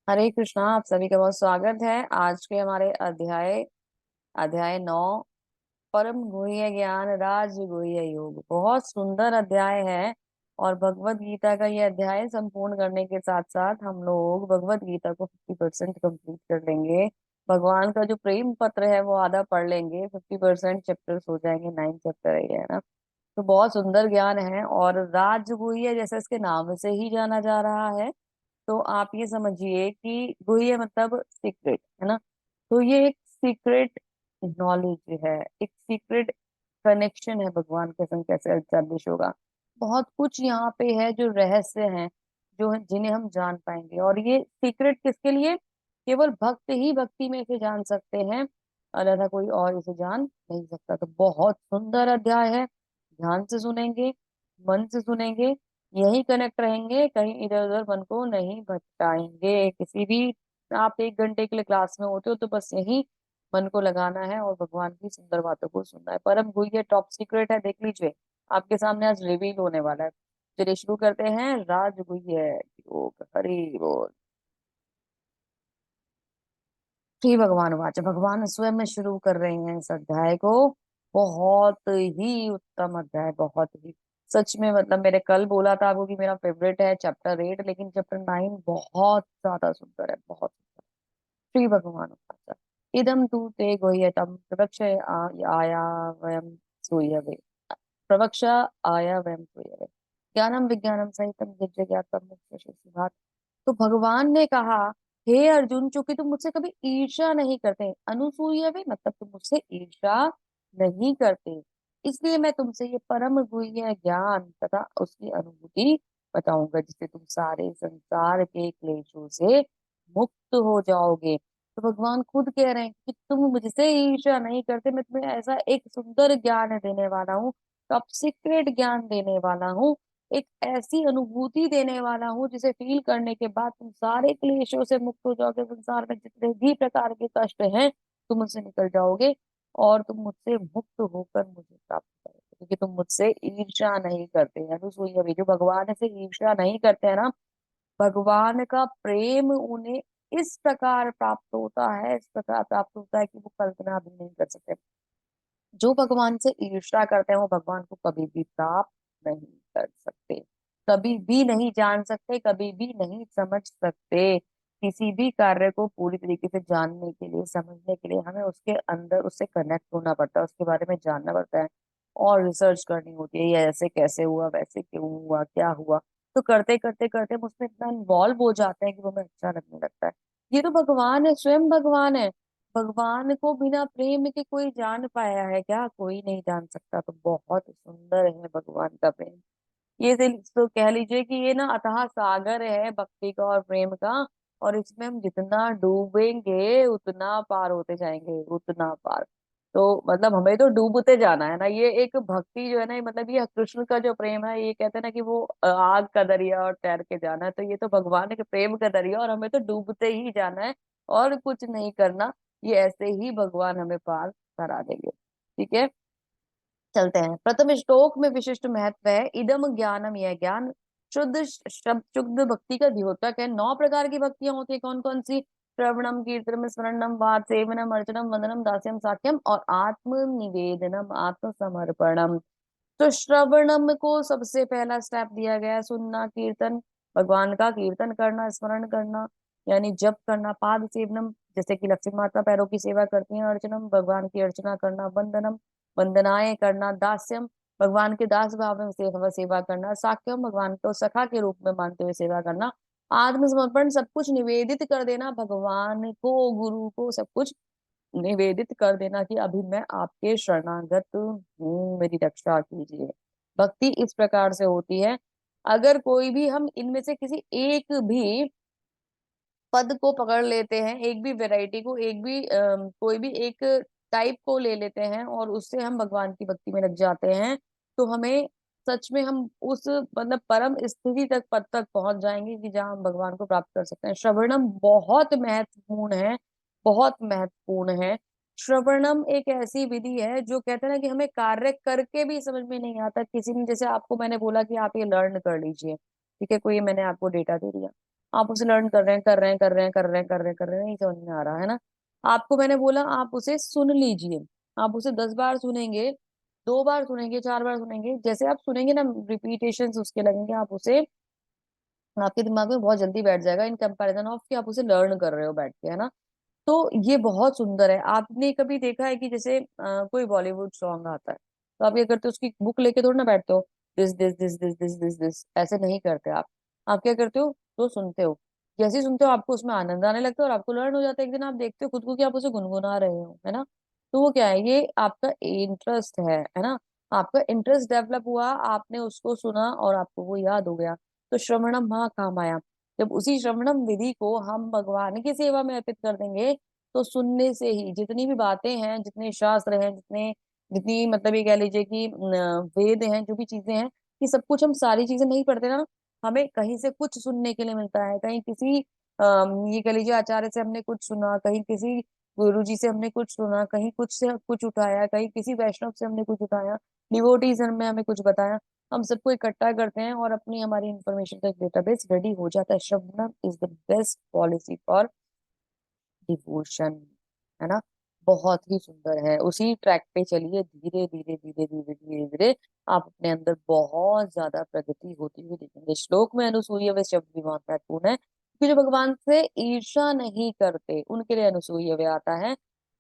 हरे कृष्णा। आप सभी का बहुत स्वागत है आज के हमारे अध्याय अध्याय 9, परम गुह्य ज्ञान राज गुह्य योग। बहुत सुंदर अध्याय है। और भगवत गीता का ये अध्याय संपूर्ण करने के साथ साथ हम लोग भगवत गीता को 50% कंप्लीट कर लेंगे। भगवान का जो प्रेम पत्र है वो आधा पढ़ लेंगे, 50% चैप्टर्स हो जाएंगे, 9 चैप्टर है ना। तो बहुत सुंदर ज्ञान है और राजगुह्य जैसे इसके नाम से ही जाना जा रहा है। तो आप ये समझिए कि गुह्य मतलब सीक्रेट है ना। तो ये एक सीक्रेट नॉलेज है, एक सीक्रेट कनेक्शन है भगवान के संग कैसे एस्टेब्लिश होगा। बहुत कुछ यहाँ पे है जो रहस्य हैं, जिन्हें हम जान पाएंगे। और ये सीक्रेट किसके लिए? केवल भक्त ही भक्ति में इसे जान सकते हैं, अलग कोई और इसे जान नहीं सकता। तो बहुत सुंदर अध्याय है। ध्यान से सुनेंगे, मन से सुनेंगे, यही कनेक्ट रहेंगे, कहीं इधर उधर मन को नहीं भटकाएंगे किसी भी। आप 1 घंटे के लिए क्लास में होते हो तो बस यही मन को लगाना है और भगवान की सुंदर बातों को सुनना है। परम गुह्य टॉप सीक्रेट है, देख लीजिए आपके सामने आज रिवील होने वाला है। चलिए शुरू करते हैं। राज गुह्य योग। हरि बोल। श्री भगवान वाच, भगवान स्वयं में शुरू कर रहे हैं इस अध्याय को। बहुत ही उत्तम अध्याय, बहुत ही। सच में मतलब मैंने कल बोला था आपको कि मेरा फेवरेट है चैप्टर 8, लेकिन चैप्टर 9 बहुत ज्यादा सुंदर है, बहुत सुंदर। श्री भगवान वाच, इदम तु ते गुह्यतम प्रवक्ष आया वयम सूयवे। प्रवक्ष आया वयम सूयवे, ज्ञानम विज्ञानम सहितम दिव्य ज्ञातम। तो भगवान ने कहा, हे अर्जुन, चूंकि तुम मुझसे कभी ईर्ष्या नहीं करते, अनुसूय भी मतलब तुम मुझसे ईर्ष्या नहीं करते, इसलिए मैं तुमसे ये परम गुह्य ज्ञान तथा उसकी अनुभूति बताऊंगा, जिससे तुम सारे संसार के क्लेशों से मुक्त हो जाओगे। तो भगवान खुद कह रहे हैं कि तुम मुझसे ईर्ष्या नहीं करते, मैं तुम्हें ऐसा एक सुंदर ज्ञान देने वाला हूँ, टॉप सीक्रेट ज्ञान देने वाला हूँ, एक ऐसी अनुभूति देने वाला हूँ जिसे फील करने के बाद तुम सारे क्लेशों से मुक्त हो जाओगे। संसार में जितने भी प्रकार के कष्ट हैं तुम उनसे निकल जाओगे और तुम मुझसे मुक्त होकर मुझे प्राप्त करोगे, क्योंकि तुम मुझसे ईर्ष्या नहीं करते हैं। तो सोइए अभी जो भगवान से ईर्ष्या नहीं करते हैं ना, भगवान का प्रेम उन्हें इस प्रकार प्राप्त होता है, इस प्रकार प्राप्त होता है कि वो कल्पना भी नहीं कर सकते। जो भगवान से ईर्ष्या करते हैं वो भगवान को कभी भी प्राप्त नहीं कर सकते, कभी भी नहीं जान सकते, कभी भी नहीं समझ सकते। किसी भी कार्य को पूरी तरीके से जानने के लिए, समझने के लिए हमें उसके अंदर उससे कनेक्ट होना पड़ता है, उसके बारे में जानना पड़ता है और रिसर्च करनी होती है। ये ऐसे कैसे हुआ, वैसे क्यों हुआ, क्या हुआ। तो करते करते करते हम उसमें इतना इन्वॉल्व हो जाते हैं कि वो हमें अच्छा लगने लगता है। ये तो भगवान है, स्वयं भगवान है। भगवान को बिना प्रेम के कोई जान पाया है क्या? कोई नहीं जान सकता। तो बहुत सुंदर है भगवान का प्रेम। तो कह लीजिए कि ये ना अथाह सागर है भक्ति का और प्रेम का। और इसमें हम जितना डूबेंगे उतना पार होते जाएंगे, उतना पार। तो मतलब हमें तो डूबते जाना है ना। ये एक भक्ति जो है ना, ये मतलब ये कृष्ण का जो प्रेम है, ये कहते हैं ना कि वो आग का दरिया और तैर के जाना है। तो ये तो भगवान के प्रेम का दरिया और हमें तो डूबते ही जाना है और कुछ नहीं करना। ये ऐसे ही भगवान हमें पार करा देंगे। ठीक है, चलते हैं। प्रथम श्लोक में विशिष्ट महत्व है। इदम ज्ञानम, यह ज्ञान शुद्ध शब्द शुद्ध भक्ति का द्योतक है। 9 प्रकार की भक्तियां होती है, कौन कौन सी? श्रवणम कीर्तनम स्मरणम वाद सेवनम अर्चनम वंदनम दास्यम साख्यम और आत्म निवेदनम आत्म समर्पणम। तो श्रवणम को सबसे पहला स्टेप दिया गया है, सुनना, कीर्तन, भगवान का कीर्तन करना, स्मरण करना यानी जप करना। पाद सेवनम, जैसे कि लक्ष्मी माता पैरों की सेवा करती हैं। अर्चनम, भगवान की अर्चना करना। वंदनम, वंदनाएं करना। दास्यम, भगवान के दास भाव में सेवा करना। साक्यम, भगवान को सखा के रूप में मानते हुए सेवा करना। आत्मसमर्पण, सब कुछ निवेदित कर देना भगवान को, गुरु को, सब कुछ निवेदित कर देना कि अभी मैं आपके शरणागत हूँ, मेरी रक्षा कीजिए। भक्ति इस प्रकार से होती है। अगर कोई भी हम इनमें से किसी एक भी पद को पकड़ लेते हैं, एक भी वैरायटी को, एक भी कोई भी एक टाइप को ले लेते हैं और उससे हम भगवान की भक्ति में लग जाते हैं, तो हमें सच में हम उस मतलब परम स्थिति तक, पद तक पहुंच जाएंगे कि जहाँ हम भगवान को प्राप्त कर सकते हैं। श्रवणम बहुत महत्वपूर्ण है, बहुत महत्वपूर्ण है। श्रवणम एक ऐसी विधि है जो कहते हैं ना कि हमें कार्य करके भी समझ में नहीं आता। किसी ने, जैसे आपको मैंने बोला कि आप ये लर्न कर लीजिए, ठीक है, कोई मैंने आपको डेटा दे दिया, आप उसे लर्न कर रहे हैं, कर रहे हैं, कर रहे हैं, कर रहे हैं, कर रहे हैं, कर रहे हैं, नहीं समझ में आ रहा है ना। आपको मैंने बोला आप उसे सुन लीजिए। आप उसे 10 बार सुनेंगे, 2 बार सुनेंगे, 4 बार सुनेंगे, जैसे आप सुनेंगे ना, रिपीटेशन उसके लगेंगे, आप उसे, आपके दिमाग में बहुत जल्दी बैठ जाएगा, इन कंपैरिजन ऑफ कि आप उसे लर्न कर रहे हो बैठ के, है ना। तो ये बहुत सुंदर है। आपने कभी देखा है कि जैसे कोई बॉलीवुड सॉन्ग आता है, तो आप क्या करते हो, उसकी बुक लेके थोड़ा ना बैठते हो, this this this this this this this, ऐसे नहीं करते आप क्या करते हो, तो सुनते हो। जैसे ही सुनते हो आपको उसमें आनंद आने लगता है और आपको लर्न हो जाता है, एक दिन आप देखते हो खुद को कि आप उसे गुनगुना रहे हो, है ना। तो वो क्या है, ये आपका इंटरेस्ट है ना। आपका इंटरेस्ट डेवलप हुआ, आपने उसको सुना और आपको वो याद हो गया। तो श्रवणम महाकामाया, जब उसी श्रवणम विधि को हम भगवान की सेवा में अर्पित कर देंगे, तो सुनने से ही जितनी भी बातें हैं, जितने शास्त्र हैं, जितने जितनी मतलब ये कह लीजिए कि वेद हैं, जो भी चीजें हैं, ये सब कुछ हम सारी चीजें नहीं पढ़ते ना, हमें कहीं से कुछ सुनने के लिए मिलता है। कहीं किसी ये कह लीजिए आचार्य से हमने कुछ सुना, कहीं किसी गुरु जी से हमने कुछ सुना, कहीं कुछ से कुछ उठाया, कहीं किसी वैष्णव से हमने कुछ उठाया, डिवोटीज ने हमें कुछ बताया, हम सबको इकट्ठा करते हैं और अपनी हमारी इंफॉर्मेशन का एक डेटाबेस रेडी हो जाता है। Shravanam is the best policy for devotion, है ना। बहुत ही सुंदर है, उसी ट्रैक पे चलिए, धीरे धीरे धीरे धीरे धीरे धीरे आप अपने अंदर बहुत ज्यादा प्रगति होती हुई देखेंगे। श्लोक में अनुसूय वे शब्द भी बहुत महत्वपूर्ण है, क्योंकि जो भगवान से ईर्ष्या नहीं करते उनके लिए अनुसूय वे आता है।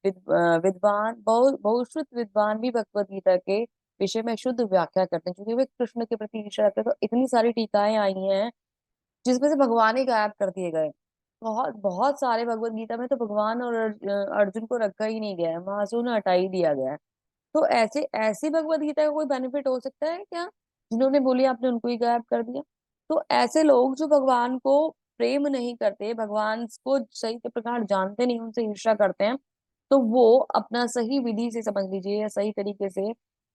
विद्वान बहुश्रुत विद्वान भी भगवत गीता के विषय में शुद्ध व्याख्या करते हैं, क्योंकि वे कृष्ण के प्रति ईर्ष्या रखते हैं। तो इतनी सारी टीकाएं आई हैं जिसमें से भगवान ही गायब कर दिए गए। बहुत बहुत सारे भगवत गीता में तो भगवान और अर्जुन को रखा ही नहीं गया है, वहां से उन्हें हटा ही दिया गया है। तो ऐसे ऐसी भगवत गीता का कोई बेनिफिट हो सकता है क्या, जिन्होंने बोली आपने उनको ही गायब कर दिया। तो ऐसे लोग जो भगवान को प्रेम नहीं करते, भगवान को सही प्रकार जानते नहीं, उनसे ईर्ष्या करते हैं, तो वो अपना सही विधि से समझ लीजिए या सही तरीके से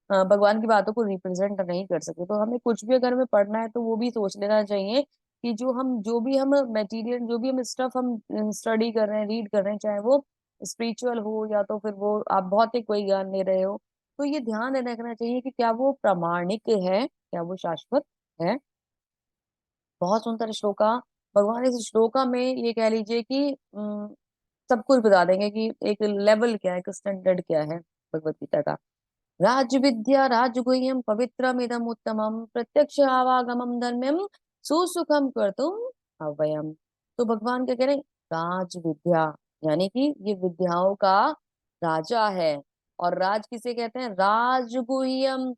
भगवान की बातों को रिप्रेजेंट नहीं कर सकते। तो हमें कुछ भी अगर हमें पढ़ना है तो वो भी सोच लेना चाहिए कि जो भी हम मटेरियल, जो भी हम स्टफ हम स्टडी कर रहे हैं, रीड कर रहे हैं, चाहे वो स्पिरिचुअल हो या तो फिर वो आप भौतिक कोई ज्ञान ले रहे हो, तो ये ध्यान रखना चाहिए कि क्या वो प्रामाणिक है, क्या वो शाश्वत है। बहुत सुंदर श्लोका, भगवान इस श्लोका में ये कह लीजिए कि सब कुछ बता देंगे कि एक लेवल क्या है, एक स्टैंडर्ड क्या है भगवत गीता का। राज विद्या राजगुह्यम पवित्रमिदम उत्तमम प्रत्यक्ष आवागमम धर्म्यम सुसुखम कर्तुम अव्ययम। तो भगवान क्या कह रहे हैं, राज विद्या, यानी कि ये विद्याओं का राजा है। और राज किसे कहते हैं, राजगुह्यम,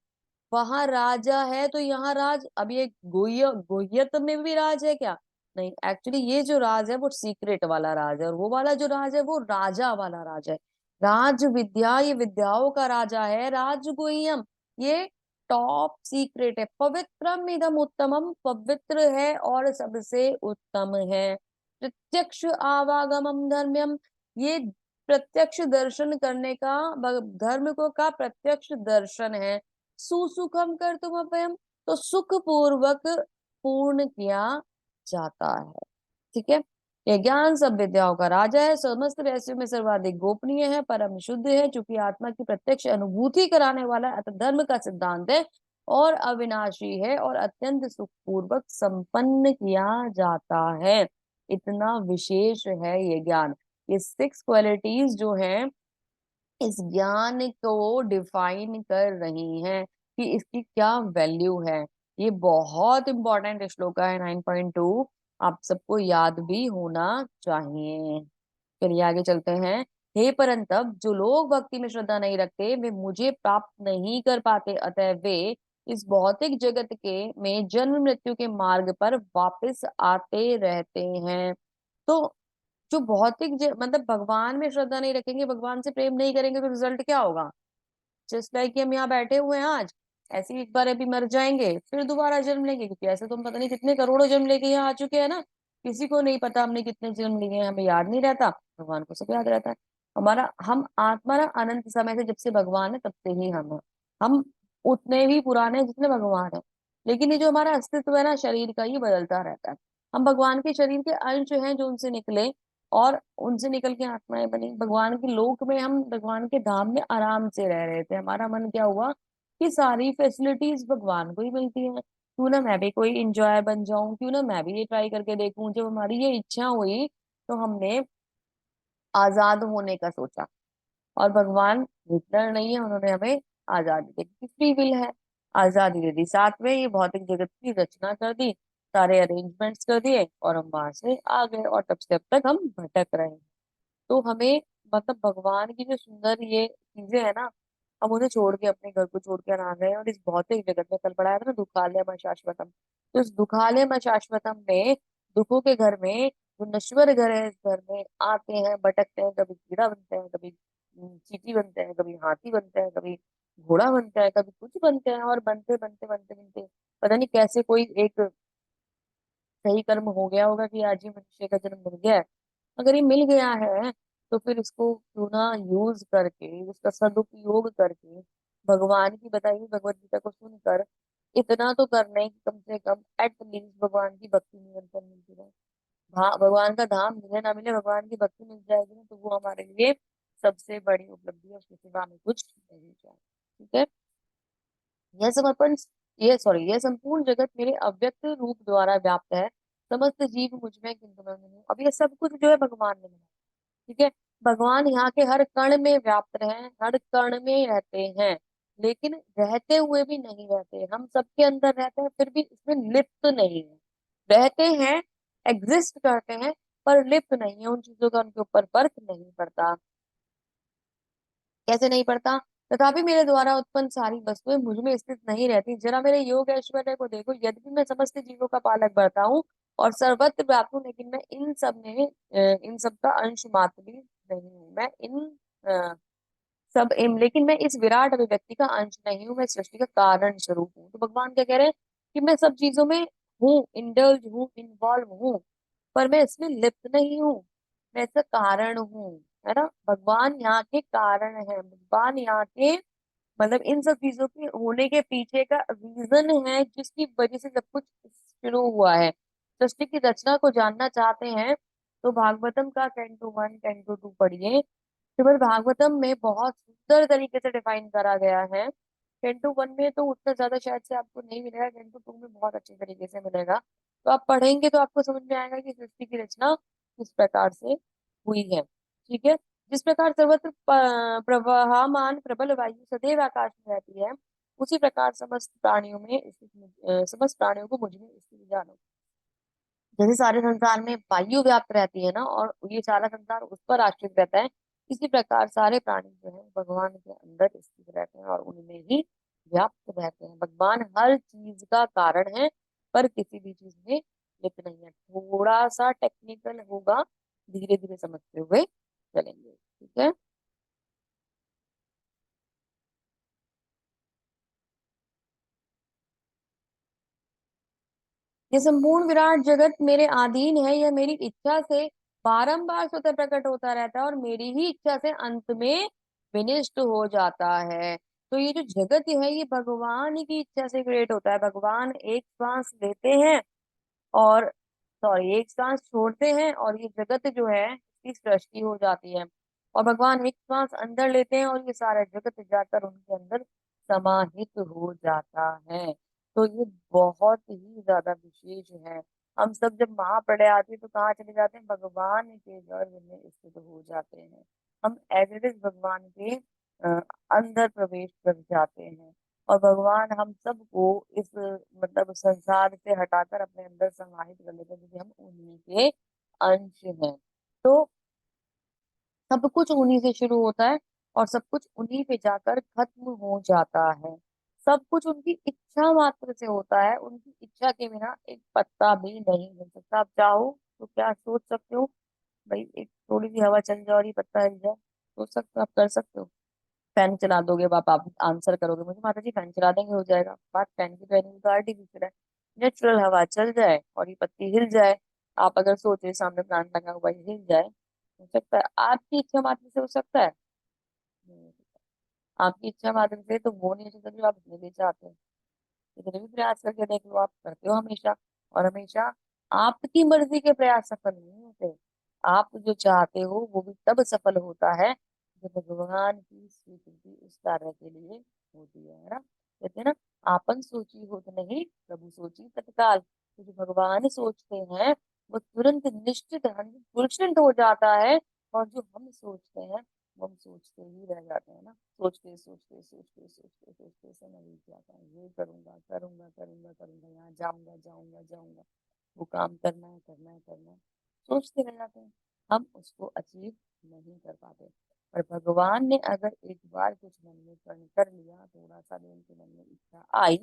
वहां राजा है तो यहाँ राज। अब ये गुह्यत में भी राज है क्या, नहीं, एक्चुअली ये जो राज है वो सीक्रेट वाला राज है, और वो वाला जो राज है वो राजा वाला राज है। राज विद्या, ये विद्याओं का राजा है। राजगुह्यम, ये टॉप सीक्रेट है। पवित्रम इदम उत्तमम, पवित्र है और सबसे उत्तम है। प्रत्यक्ष आवागमम धर्म्यम, ये प्रत्यक्ष दर्शन करने का, धर्म को का प्रत्यक्ष दर्शन है। सुसुखम कर तुम अभयम, तो सुख पूर्वक पूर्ण किया जाता है। ठीक है। ये ज्ञान सब विद्याओं का राजा है, समस्त रहस्यों में सर्वाधिक गोपनीय है, परम शुद्ध है, चूंकि आत्मा की प्रत्यक्ष अनुभूति कराने वाला है, अतः धर्म का सिद्धांत है और अविनाशी है और अत्यंत सुखपूर्वक संपन्न किया जाता है। इतना विशेष है ये ज्ञान। ये 6 क्वालिटीज जो हैं इस ज्ञान को डिफाइन कर रही हैं कि इसकी क्या वैल्यू है। ये बहुत इंपॉर्टेंट श्लोक है 9.2, आप सबको याद भी होना चाहिए। चलिए आगे चलते हैं। हे परंतप, जो लोग भक्ति में श्रद्धा नहीं रखते वे मुझे प्राप्त नहीं कर पाते, अतः वे इस भौतिक जगत के में जन्म मृत्यु के मार्ग पर वापस आते रहते हैं। तो जो मतलब भगवान में श्रद्धा नहीं रखेंगे, भगवान से प्रेम नहीं करेंगे, तो रिजल्ट क्या होगा, जस्ट लाइक कि हम यहाँ बैठे हुए हैं आज, ऐसे ही एक बार अभी मर जाएंगे फिर दोबारा जन्म लेंगे, क्योंकि ऐसे तो हम पता नहीं कितने करोड़ों जन्म लेके यहाँ आ चुके हैं ना। किसी को नहीं पता हमने कितने जन्म लिए हैं, हमें याद नहीं रहता, भगवान को सब याद रहता है। हम आत्मा ना अनंत समय से, जब से भगवान है तब से ही हम उतने ही पुराने हैं जितने भगवान है। लेकिन ये जो हमारा अस्तित्व है ना शरीर का, ये बदलता रहता है। हम भगवान के शरीर के अंश हैं जो उनसे निकले, और उनसे निकल के आत्माएं बनी भगवान के लोक में। हम भगवान के धाम में आराम से रह रहे थे, हमारा मन क्या हुआ कि सारी फैसिलिटीज भगवान को ही मिलती हैं। क्यों ना मैं भी कोई इंजॉय बन जाऊं, क्यों ना मैं भी ये ट्राई करके देखूं। जब हमारी ये इच्छा हुई तो हमने आजाद होने का सोचा। और भगवान हिटलर नहीं है, उन्होंने हमें आजादी दे दी, फ्री विल है, आजादी दे दी। साथ में ये भौतिक जगत की रचना कर दी, सारे अरेंजमेंट्स कर दिए और हम वहां से आ गए, और तब से अब तक हम भटक रहे हैं। तो हमें मतलब भगवान की जो सुंदर ये चीजें है ना, हम उन्हें छोड़ के अपने घर को छोड़ के आ गए हैं। और इस भौतिक जगत में कल पढ़ाया था ना, दुखालयम शाश्वतम, तो इस दुखालयम शाश्वतम में, दुखों के घर में, जो नश्वर घर है, इस घर में आते हैं, भटकते हैं, कभी कीड़ा बनते हैं, कभी चींटी बनते हैं, कभी हाथी बनते हैं, कभी घोड़ा बनता है, कभी कुछ बनते हैं, और बनते बनते बनते बनते पता नहीं कैसे कोई एक सही कर्म हो गया होगा कि आज ही मनुष्य का जन्म मिल गया है। अगर ये मिल गया है तो फिर इसको क्यों ना यूज करके, उसका सदुपयोग करके, भगवान की बताई हुई भगवत गीता को सुनकर इतना तो करना है कि कम से कम एटलीस्ट भगवान की भक्ति निरंतर मिलती रहे। भगवान का धाम मिले ना मिले, भगवान की भक्ति मिल जाएगी ना, तो वो हमारे लिए सबसे बड़ी उपलब्धि है, उसके सिवा हमें कुछ नहीं चाहिए। ठीक है। यह समर्पण, ये सॉरी यह संपूर्ण जगत मेरे अव्यक्त रूप द्वारा व्याप्त है, समस्त जीव मुझ में किंतु मैं नहीं हूँ। अब ये सब कुछ जो है भगवान ने बनाया। ठीक है। भगवान यहाँ के हर कण में व्याप्त हैं, हर कण में रहते हैं, लेकिन रहते हुए भी नहीं रहते। हम सबके अंदर रहते हैं फिर भी इसमें लिप्त नहीं है। रहते हैं, एग्जिस्ट करते हैं, पर लिप्त नहीं है, उन चीजों का उनके ऊपर फर्क नहीं पड़ता। कैसे नहीं पड़ता? तथापि मेरे द्वारा उत्पन्न सारी वस्तुएं मुझ में स्थित नहीं रहती। जरा मेरे योग ऐश्वर्य को देखो, यद्यपि मैं समस्त जीवों का पालक बढ़ता हूँ और सर्वत्र व्याप्त हूँ, लेकिन मैं इन सब में इन सब का अंश मात्र भी नहीं हूँ। मैं इन अ, लेकिन मैं इस विराट अभिव्यक्ति का अंश नहीं हूँ, मैं सृष्टि का कारण स्वरूप हूँ। तो भगवान क्या कह रहे हैं कि मैं सब चीजों में हूँ, इंडल्ज हूँ, इन्वॉल्व हूँ, पर मैं इसमें लिप्त नहीं हूँ, मैं इसका कारण हूँ। है ना, भगवान यहाँ के कारण है, भगवान यहाँ के मतलब इन सब चीजों के होने के पीछे का रीजन है, जिसकी वजह से सब कुछ शुरू हुआ है। सृष्टि की रचना को जानना चाहते हैं तो भागवतम का 10 to 1 10 to 2 पढ़िए। श्रीमद् भागवतम में बहुत सुंदर तरीके से डिफाइन करा गया है। 10 to 1 में तो उतना ज्यादा शायद से आपको नहीं मिलेगा, 10 to 2 में बहुत अच्छे तरीके से मिलेगा। तो आप पढ़ेंगे तो आपको समझ में आएगा कि सृष्टि की रचना किस प्रकार से हुई है। ठीक है। जिस प्रकार सर्वत्र प्रवहमान प्रबल वायु सदैव आकाश में रहती है, उसी प्रकार समस्त प्राणियों में समस्त प्राणियों को मुझ में स्थित जानो। जैसे सारे संसार में वायु व्याप्त रहती है ना, और ये सारा संसार उस पर आश्रित रहता है, इसी प्रकार सारे प्राणी जो है भगवान के अंदर स्थित रहते हैं और उनमें ही व्याप्त रहते हैं। भगवान हर चीज का कारण है, पर किसी भी चीज में लिप्त नहीं है। थोड़ा सा टेक्निकल होगा, धीरे धीरे समझते हुए चलेंगे। ठीक है। ये संपूर्ण विराट जगत मेरे अधीन है, यह मेरी इच्छा से बारंबार स्वतः प्रकट होता रहता है और मेरी ही इच्छा से अंत में विनिष्ट हो जाता है। तो ये जो जगत है ये भगवान की इच्छा से क्रिएट होता है। भगवान एक श्वास लेते हैं और सॉरी एक सांस छोड़ते हैं और ये जगत जो है इसकी सृष्टि हो जाती है। और भगवान एक सांस अंदर लेते हैं और ये सारा जगत जाकर उनके अंदर समाहित हो जाता है। तो ये बहुत ही ज्यादा विशेष है। हम सब जब महाप्रलय आती है तो कहाँ चले जाते हैं? भगवान के गर्भ में स्थित हो जाते हैं। हम एज इट इज भगवान के अ, अंदर प्रवेश कर जाते हैं। और भगवान हम सबको इस मतलब संसार से हटाकर अपने अंदर समाहित कर लेते हैं, क्योंकि हम उन्हीं के अंश हैं। तो सब कुछ उन्हीं से शुरू होता है और सब कुछ उन्हीं पे जाकर खत्म हो जाता है। सब कुछ उनकी इच्छा मात्र से होता है, उनकी इच्छा के बिना एक पत्ता भी नहीं हिल सकता। आप चाहो तो क्या सोच सकते हो? भाई एक थोड़ी सी हवा चल जाए और ये पत्ता हिल जाए, सोच सकते हो? आप कर सकते हो? फैन चला दोगे, आप आंसर करोगे मुझे, माता जी फैन चला देंगे हो जाएगा। बात फैन की तो नहीं, तो आर्टिफिशियल है। नेचुरल हवा चल जाए और ये पत्ती हिल जाए, आप अगर सोचे सामने प्लांट लगा हुआ है, ये हिल जाए, हो सकता है? आपकी इच्छा मात्र से हो सकता है? नहीं हो सकता। आपकी इच्छा मात्र से तो वो नहीं हो सकता जो आप अपने लिए चाहते हैं। कितने भी प्रयास करके देख लो, आप करते हो हमेशा, और हमेशा आपकी मर्जी के प्रयास सफल नहीं होते। आप जो चाहते हो वो भी तब सफल होता है जब भगवान की स्वीकृति उस कार्य के लिए होती है ना। कहते हैं ना, आपन सोची होत नहीं, प्रभु सोची तत्काल। तो जो भगवान सोचते हैं वो तुरंत निश्चित 100% हो जाता है। और जो हम सोचते हैं वो हम सोचते ही रह जाते हैं ना, सोचते सोचते सोचते सोचते सोचते समय बीत जाता है, ये करूंगा करूंगा करूंगा करूंगा, यहाँ जाऊंगा जाऊंगा जाऊंगा, वो काम करना है करना है करना है, सोचते रह जाते हैं, हम उसको अचीव नहीं कर पाते। पर भगवान ने अगर एक बार कुछ मन में प्रण कर लिया, थोड़ा सा भी उनके मन में इच्छा आई,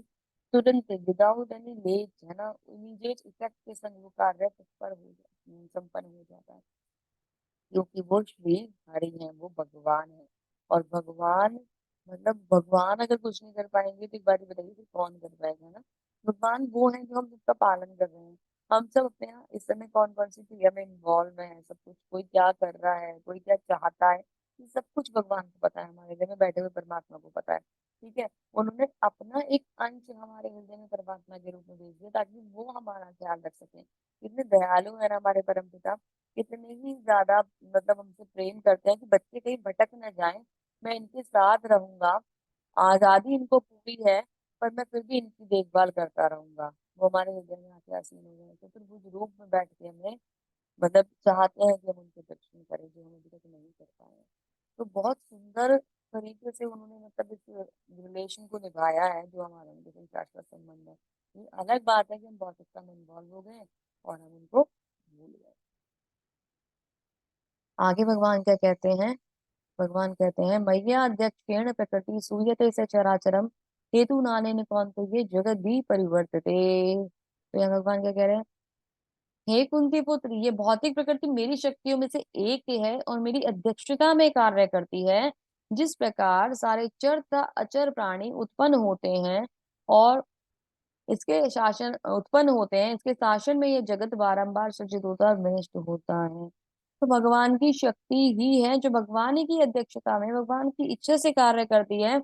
तुरंत विदाउट एनी लेट, है ना, इमीडिएट इफेक्ट के संग वो कार्य तत्पर संपन्न हो जाता है। क्योंकि वो श्री हरि है, वो भगवान है। और भगवान, मतलब भगवान अगर कुछ नहीं कर पाएंगे तो एक बात बताइए फिर कौन कर पाएगा ना। भगवान वो है जो हम सबका पालन कर रहे हैं। हम सब अपने यहाँ इस समय कौन कौन सी क्रिया में इन्वॉल्व है, सब कुछ, कोई क्या कर रहा है, कोई क्या चाहता है, ये सब कुछ भगवान को पता है, हमारे हृदय में बैठे हुए परमात्मा को पता है। ठीक है, उन्होंने अपना एक अंश हमारे हृदय में परमात्मा के रूप में भेज दिया ताकि वो हमारा ख्याल रख सके। इतने दयालु है ना हमारे परम पिता, इतने ही ज्यादा मतलब हमसे प्रेम करते हैं कि बच्चे कहीं भटक न जाएं, मैं इनके साथ रहूंगा, आजादी इनको पूरी है, पर मैं फिर भी इनकी देखभाल करता रहूंगा। वो हमारे हृदय में आके आसीन हो गए, तो फिर वो रूप में बैठ के हमें मतलब चाहते हैं कि हम उनके दर्शन करें जो हम अभी तक नहीं कर पाए हैं। तो बहुत सुंदर तरीके से उन्होंने मतलब इस रिलेशन को निभाया है जो हमारा उनके साथ शाश्वत संबंध है। ये अलग बात है कि हम भौतिकता में इन्वॉल्व हो गए और हम उनको भूल गए। आगे भगवान क्या कहते हैं? भगवान कहते हैं, मैया अध्यक्षेण प्रकृति सूयते से चराचरम हेतु नानेन कौन तो ये जगत भी परिवर्तते। तो यहाँ भगवान क्या कह रहे हैं? हे कुंती पुत्र, ये भौतिक प्रकृति मेरी शक्तियों में से एक है और मेरी अध्यक्षता में कार्य करती है। जिस प्रकार सारे चर तथा अचर प्राणी उत्पन्न होते हैं और इसके शासन उत्पन्न होते हैं, इसके शासन में ये जगत बारंबार सृजित होता है और विनष्ट होता है। तो भगवान की शक्ति ही है जो भगवान ही की अध्यक्षता में भगवान की इच्छा से कार्य करती है।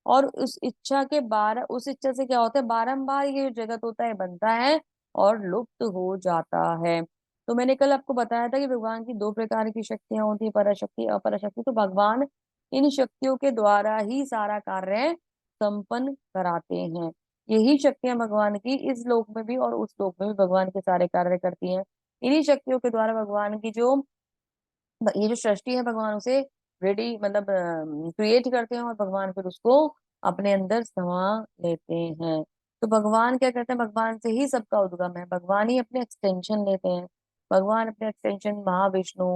और उस इच्छा से क्या होता है, बारंबार ये जो जगत होता है बनता है और लुप्त हो जाता है। तो मैंने कल आपको बताया था कि भगवान की दो प्रकार की शक्तियां होती है, पराशक्ति अपराशक्ति। तो भगवान इन शक्तियों के द्वारा ही सारा कार्य संपन्न कराते हैं। यही शक्तियां भगवान की इस लोक में भी और उस लोक में भी भगवान के सारे कार्य करती हैं। इन्हीं शक्तियों के द्वारा भगवान की जो ये जो सृष्टि है भगवान उसे रेडी मतलब क्रिएट करते हैं और भगवान फिर उसको अपने अंदर समा लेते हैं। तो भगवान क्या करते हैं, भगवान से ही सबका उद्गम है, भगवान ही अपने एक्सटेंशन लेते हैं। भगवान अपने एक्सटेंशन महाविष्णु,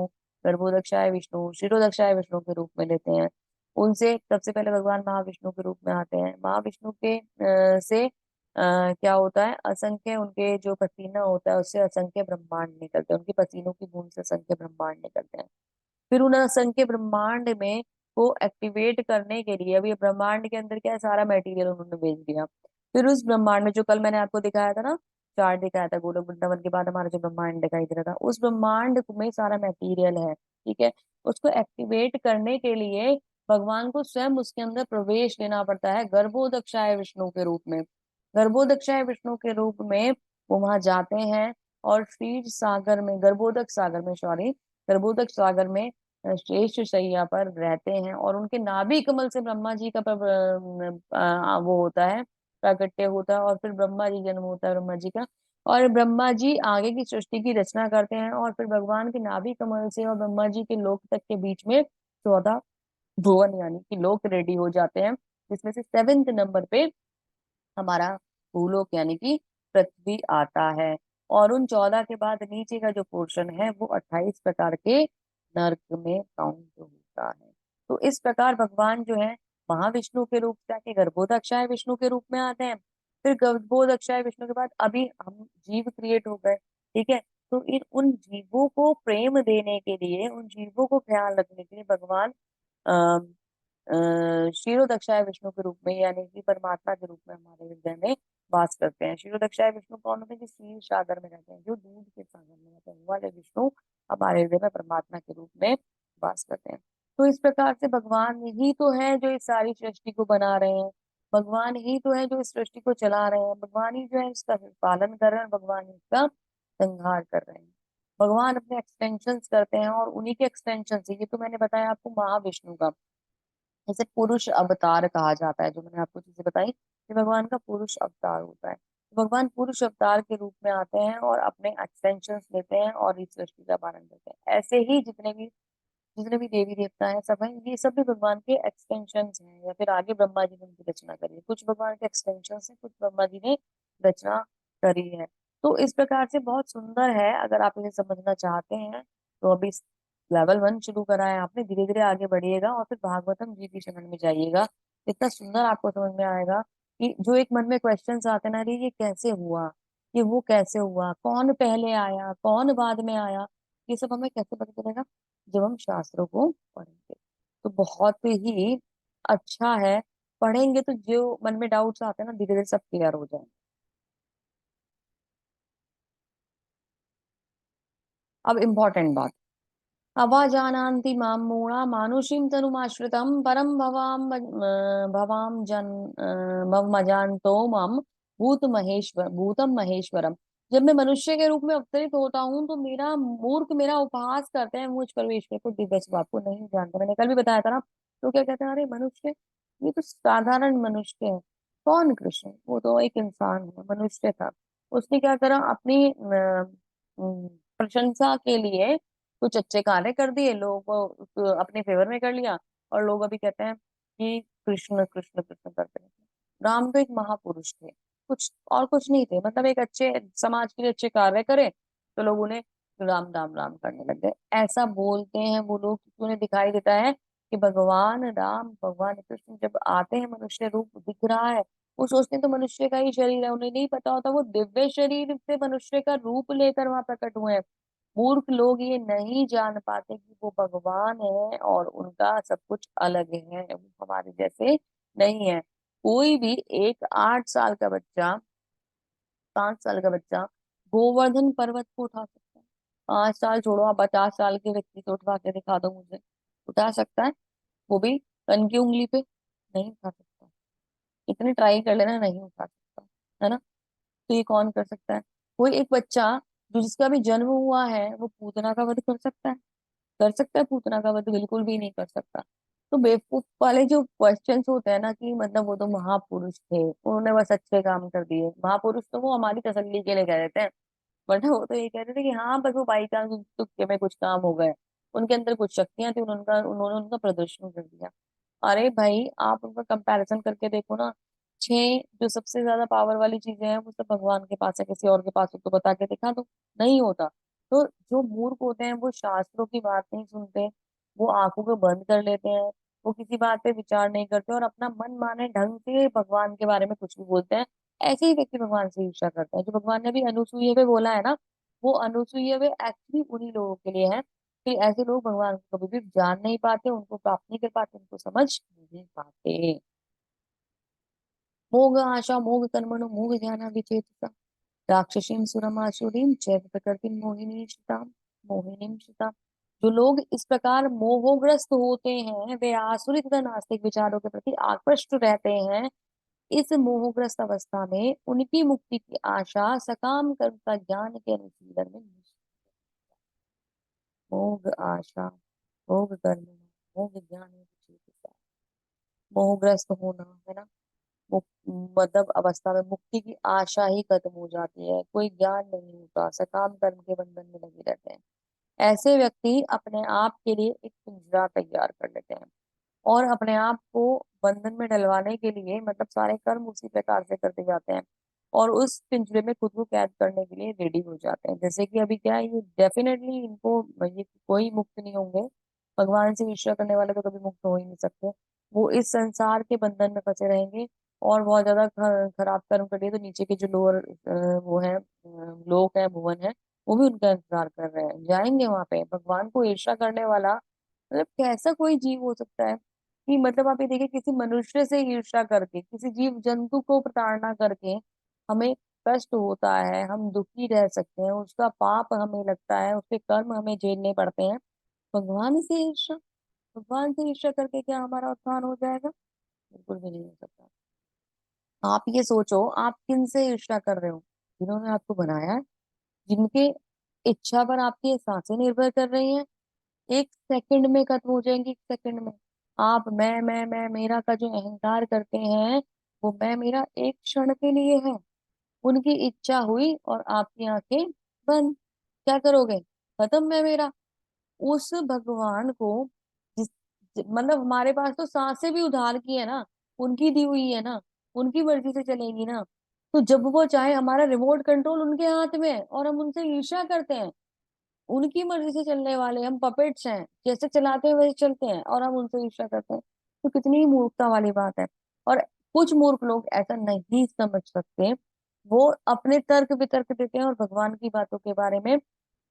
गर्भोदक्षाय विष्णु, क्षीरोदक्षाय विष्णु के रूप में लेते हैं। उनसे सबसे पहले भगवान महाविष्णु के रूप में आते हैं। महाविष्णु के से क्या होता है, असंख्य उनके जो पसीना होता है उससे असंख्य ब्रह्मांड निकलते हैं, उनके पसीनों की बूंद से असंख्य ब्रह्मांड निकलते हैं। फिर उन असंख्य ब्रह्मांड में को एक्टिवेट करने के लिए, अभी ब्रह्मांड के अंदर क्या है, सारा मटेरियल उन्होंने भेज दिया। फिर उस ब्रह्मांड में जो कल मैंने आपको दिखाया था ना, चार्ट दिखाया था, गोलोक वृंदावन के बाद हमारा जो ब्रह्मांड दिखाई दे रहा था, उस ब्रह्मांड में सारा मटेरियल है। ठीक है, उसको एक्टिवेट करने के लिए भगवान को स्वयं उसके अंदर प्रवेश लेना पड़ता है गर्भोदक्षाय विष्णु के रूप में। गर्भोदक्षाय विष्णु के रूप में वो वहां जाते हैं और क्षीर सागर में, गर्भोदक सागर में, सॉरी, गर्भोदक सागर में श्रेष्ठ शैया पर रहते हैं। और उनके नाभि कमल से ब्रह्मा जी का वो होता है, प्राकट्य होता है, और फिर ब्रह्मा जी जन्म होता है ब्रह्मा जी का। और ब्रह्मा जी आगे की सृष्टि की रचना करते हैं और फिर भगवान के नाभि कमल से और ब्रह्मा जी के लोक तक के बीच में 14 भुवन यानी कि लोक रेडी हो जाते हैं, जिसमें से 7वें नंबर पे हमारा भूलोक यानी कि पृथ्वी आता है। और उन 14 के बाद नीचे का जो पोर्शन है वो 28 प्रकार के नर्क में काउंट होता है। तो इस प्रकार भगवान जो है महाविष्णु के रूप से आके गर्भोदक्षाय विष्णु के रूप में आते हैं। फिर गर्भोदक्षाय विष्णु के बाद अभी हम जीव क्रिएट हो गए। ठीक है, तो इन उन जीवों को प्रेम देने के लिए, उन जीवों को ख्याल रखने के लिए भगवान क्षीरोदक्षाय विष्णु के रूप में यानी कि परमात्मा के रूप में हमारे हृदय में वास करते हैं। क्षीरोदक्षाय विष्णु कौन होते हैं? जो क्षीर सागर में रहते हैं, जो दूध के सागर में रहते हैं, वो वाले विष्णु हमारे हृदय में परमात्मा के रूप में वास करते हैं। तो इस प्रकार से भगवान ही तो है जो इस सारी सृष्टि को बना रहे हैं, भगवान ही तो है जो इस सृष्टि को चला रहे हैं, भगवान ही जो है इसका पालन कर रहे हैं, भगवान ही इसका संहार कर रहे हैं। भगवान अपने एक्सटेंशन करते हैं और उन्हीं के एक्सटेंशन से, ये तो मैंने बताया आपको महाविष्णु का, जैसे पुरुष अवतार कहा जाता है, जो मैंने आपको चीजें बताई, ये भगवान का पुरुष अवतार होता है। भगवान पुरुष अवतार के रूप में आते हैं और अपने एक्सटेंशन लेते हैं और इस सृष्टि का पालन करते हैं। ऐसे ही जितने भी देवी देवता हैं सब हैं, ये सब भी भगवान के एक्सटेंशन हैं, या फिर आगे ब्रह्मा जी ने उनकी रचना करी है। कुछ भगवान के एक्सटेंशन हैं, कुछ ब्रह्मा जी ने रचना करी है। तो इस प्रकार से बहुत सुंदर है। अगर आप इसे समझना चाहते हैं तो अभी लेवल 1 शुरू करा है आपने, धीरे धीरे आगे बढ़िएगा और फिर भागवतम जी की शरण में जाइएगा। इतना सुंदर आपको समझ में आएगा कि जो एक मन में क्वेश्चंस आते हैं ना, अरे ये कैसे हुआ, ये वो कैसे हुआ, कौन पहले आया कौन बाद में आया, ये सब हमें कैसे पता चलेगा, जब हम शास्त्रों को पढ़ेंगे। तो बहुत ही अच्छा है, पढ़ेंगे तो जो मन में डाउट्स आते हैं ना, धीरे धीरे सब क्लियर हो जाएंगे। अब इम्पोर्टेंट बात, अवाजानान्ति मां मूढ़ा मानुषीं तनुमाश्रितं परम भवाम जन मजानतो मम भूतम महेश्वरम। जब मैं मनुष्य के रूप में अवतरित होता हूँ तो मेरा मूर्ख मेरा उपहास करते हैं, मुझ परमेश्वर को दिव्य स्वभाव को नहीं जानते। मैंने कल भी बताया था ना, तो क्या कहते हैं, अरे मनुष्य, ये तो साधारण मनुष्य है। कौन कृष्ण, वो तो एक इंसान है, मनुष्य था। उसने क्या करा, अपनी प्रशंसा के लिए कुछ अच्छे कार्य कर दिए, लोगों को अपने फेवर में कर लिया, और लोग अभी कहते हैं कि कृष्ण कृष्ण कृष्ण करते हैं। राम तो एक महापुरुष थे, कुछ और कुछ नहीं थे, मतलब एक अच्छे समाज के लिए अच्छे कार्य करे तो लोग उन्हें राम राम राम करने लग गए। ऐसा बोलते हैं वो लोग क्योंकि उन्हें दिखाई देता है कि भगवान राम भगवान कृष्ण जब आते हैं मनुष्य रूप दिख रहा है, वो सोचते हैं तो मनुष्य का ही शरीर है, उन्हें नहीं पता होता वो दिव्य शरीर से मनुष्य का रूप लेकर वहां प्रकट हुए हैं। मूर्ख लोग ये नहीं जान पाते कि वो भगवान है और उनका सब कुछ अलग है, वो हमारे जैसे नहीं है। कोई भी एक 8 साल का बच्चा, 5 साल का बच्चा गोवर्धन पर्वत को उठा सकता है। 5 साल छोड़ो, आप 50 साल के व्यक्ति को उठवा के दिखा दो मुझे, उठा सकता है? वो भी कन की उंगली पे? नहीं उठा सकता। इतने ट्राई कर लेना, नहीं उठा सकता, है ना। तो ये कौन कर सकता है? कोई एक बच्चा जो जिसका भी जन्म हुआ है वो पूतना का वध कर सकता है? कर सकता है पूतना का वध? बिल्कुल भी नहीं कर सकता। तो बेवकूफ वाले जो क्वेश्चंस होते हैं ना कि मतलब वो तो महापुरुष थे, उन्होंने बस अच्छे काम कर दिए। महापुरुष तो वो हमारी तसल्ली के लिए कह देते हैं, वरना वो तो ये कहते थे कि हाँ बस वो बाई चांस तुक्के में कुछ काम हो गए, उनके अंदर कुछ शक्तियां थी, उन्होंने उनका प्रदर्शन कर दिया। अरे भाई आप उनका कंपैरिजन करके देखो ना, 6 जो सबसे ज्यादा पावर वाली चीजें हैं वो सब भगवान के पास है, किसी और के पास हो तो बता के दिखा दो, नहीं होता। तो जो मूर्ख होते हैं वो शास्त्रों की बात नहीं सुनते, वो आंखों को बंद कर लेते हैं, वो किसी बात पे विचार नहीं करते और अपना मन माने ढंग से भगवान के बारे में कुछ भी बोलते हैं। ऐसे ही व्यक्ति भगवान से ईर्ष्या करते हैं। जो भगवान ने भी अनुसूया पे बोला है ना, वो अनुसूया पे एक्चुअली उन्हीं लोगों के लिए है कि ऐसे लोग भगवान को कभी भी जान नहीं पाते, उनको प्राप्त नहीं कर पाते, उनको समझ नहीं पाते। मोग आशा मोग कर्मणो मोग ज्ञान विचेतसा राक्षसीम सुरमासुरीम चैव प्रकृति मोहिनी शिताम मोहिनीम शिता। जो लोग इस प्रकार मोहग्रस्त होते हैं वे आसुरी तथा नास्तिक विचारों के प्रति आकृष्ट रहते हैं। इस मोहग्रस्त अवस्था में उनकी मुक्ति की आशा सकाम कर्म का ज्ञान के अनुशीलन में निश्चित। मोग आशा मोग कर्म मोग ज्ञान विचेतसा, मोहग्रस्त होना है ना, मतलब अवस्था में मुक्ति की आशा ही खत्म हो जाती है, कोई ज्ञान नहीं होता, सकाम कर्म के बंधन में लगे रहते हैं। ऐसे व्यक्ति अपने आप के लिए एक पिंजरा तैयार कर लेते हैं और अपने आप को बंधन में डलवाने के लिए मतलब सारे कर्म उसी प्रकार से करते जाते हैं और उस पिंजरे में खुद को कैद करने के लिए रेडी हो जाते हैं। जैसे कि अभी क्या है, ये डेफिनेटली इनको ये कोई मुक्त नहीं होंगे, भगवान से ईर्ष्या करने वाले तो कभी मुक्त हो ही नहीं सकते। वो इस संसार के बंधन में फंसे रहेंगे और बहुत ज्यादा खराब कर्म करिए तो नीचे के जो लोअर वो है लोक है भुवन है, वो भी उनका इंतजार कर रहे हैं, जाएंगे वहां पे। भगवान को ईर्ष्या करने वाला मतलब कैसा कोई जीव हो सकता है कि मतलब आप ये देखिए, किसी मनुष्य से ईर्ष्या करके किसी जीव जंतु को प्रताड़ना करके हमें कष्ट होता है, हम दुखी रह सकते हैं, उसका पाप हमें लगता है, उसके कर्म हमें झेलने पड़ते हैं। भगवान से ईर्ष्या, भगवान से ईर्ष्या करके क्या हमारा उत्थान हो जाएगा? बिल्कुल भी नहीं हो सकता। आप ये सोचो, आप किन से ईर्ष्या कर रहे हो? जिन्होंने आपको बनाया है, जिनके इच्छा पर आपकी सांसें निर्भर कर रही हैं, एक सेकंड में खत्म हो जाएंगी, एक सेकंड में। आप मैं मेरा का जो अहंकार करते हैं, वो मैं मेरा एक क्षण के लिए है। उनकी इच्छा हुई और आपकी आंखें बंद, क्या करोगे? खत्म मैं मेरा। उस भगवान को जिस मतलब हमारे पास तो सांसें भी उधार की है ना, उनकी दी हुई है ना, उनकी मर्जी से चलेगी ना। तो जब वो चाहे, हमारा रिमोट कंट्रोल उनके हाथ में है और हम उनसे ईर्ष्या करते हैं। उनकी मर्जी से चलने वाले हम पपेट्स हैं, जैसे चलाते हैं वैसे चलते हैं और हम उनसे ईर्ष्या करते हैं। तो कितनी ही मूर्खता वाली बात है। और कुछ मूर्ख लोग ऐसा नहीं समझ सकते, वो अपने तर्क वितर्क देते हैं और भगवान की बातों के बारे में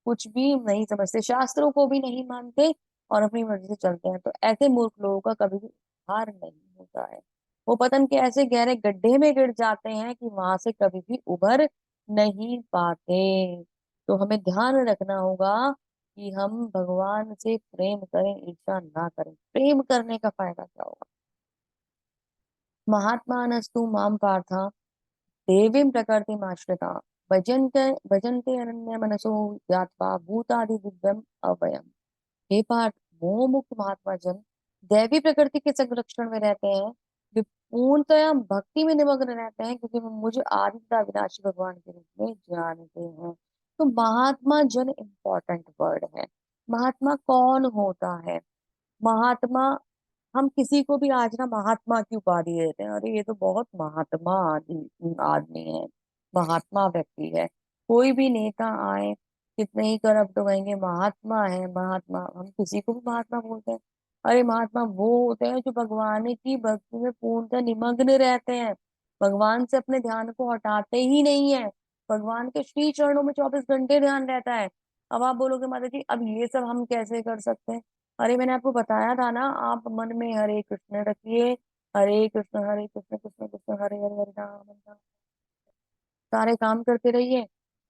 कुछ भी नहीं समझते, शास्त्रों को भी नहीं मानते और अपनी मर्जी से चलते हैं। तो ऐसे मूर्ख लोगों का कभी भी उद्धार नहीं होता है। वो पतन के ऐसे गहरे गड्ढे में गिर जाते हैं कि वहां से कभी भी उभर नहीं पाते। तो हमें ध्यान रखना होगा कि हम भगवान से प्रेम करें, ईर्ष्या ना करें। प्रेम करने का फायदा क्या होगा? महात्मानस्तु माम पार्था देवीं प्रकृतिमाश्रिता भजन्ते भजन्ते अनन्य मनसो ज्ञात्वा भूतादि दिव्यम अभयम। हे पार्थ, मोह मुक्त महात्मा जन दैवी प्रकृति के संरक्षण में रहते हैं, वे पूर्णतया भक्ति में निमग्न रहते हैं, क्योंकि वे मुझे आदित्य विनाशी भगवान के रूप में जानते हैं। तो महात्मा जन इंपॉर्टेंट वर्ड है। महात्मा कौन होता है? महात्मा, हम किसी को भी आज ना महात्मा की उपाधि देते हैं, अरे ये तो बहुत महात्मा आदमी आदमी है, महात्मा व्यक्ति है। कोई भी नेता आए, कितने ही करप्ट होंगे, महात्मा है महात्मा, हम किसी को भी महात्मा बोलते हैं। अरे महात्मा वो होते हैं जो भगवान की भक्ति में पूर्णतः निमग्न रहते हैं, भगवान से अपने ध्यान को हटाते ही नहीं है, भगवान के श्री चरणों में 24 घंटे ध्यान रहता है। अब आप बोलोगे माता जी अब ये सब हम कैसे कर सकते हैं? अरे मैंने आपको बताया था ना, आप मन में हरे कृष्ण रखिए, हरे कृष्ण कृष्ण कृष्ण हरे हरे, हरे राम हरे राम, सारे काम करते रहिए,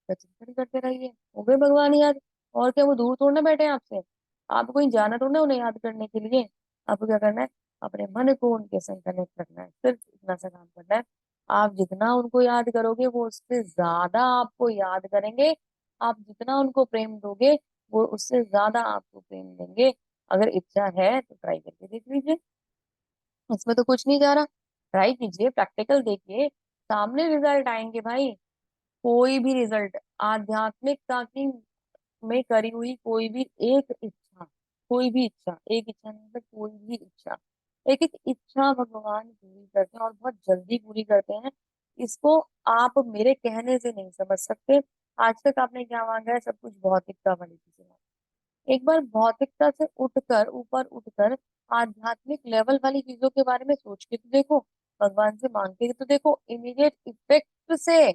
चिंतन करते रहिए, हो गए भगवान याद। और क्या वो दूर थोड़ा ना बैठे हैं आपसे, आपको कहीं जाना थोड़ा ना उन्हें याद करने के लिए। आपको क्या करना है? अपने मन को उनके संग कनेक्ट रखना है, सिर्फ इतना सा काम करना है। आप जितना उनको याद करोगे वो उससे ज्यादा आपको याद करेंगे। आप जितना उनको प्रेम दोगे वो उससे ज्यादा आपको प्रेम देंगे। अगर इच्छा है तो ट्राई करके देख लीजिए, इसमें तो कुछ नहीं जा रहा। ट्राई कीजिए, प्रैक्टिकल देखिए, सामने रिजल्ट आएंगे भाई। कोई भी रिजल्ट, आध्यात्मिकता की में करी हुई कोई भी एक इच्छा, कोई भी इच्छा, एक इच्छा नहीं मतलब कोई भी इच्छा, एक एक इच्छा भगवान पूरी करते हैं और बहुत जल्दी पूरी करते हैं। इसको आप मेरे कहने से नहीं समझ सकते। आज तक आपने क्या मांगा है? सब कुछ भौतिकता वाली चीजें मांगी। एक बार भौतिकता से उठकर, ऊपर उठकर आध्यात्मिक लेवल वाली चीजों के बारे में सोच के तो देखो, भगवान से मांग के तो देखो, इमीडिएट इफेक्ट से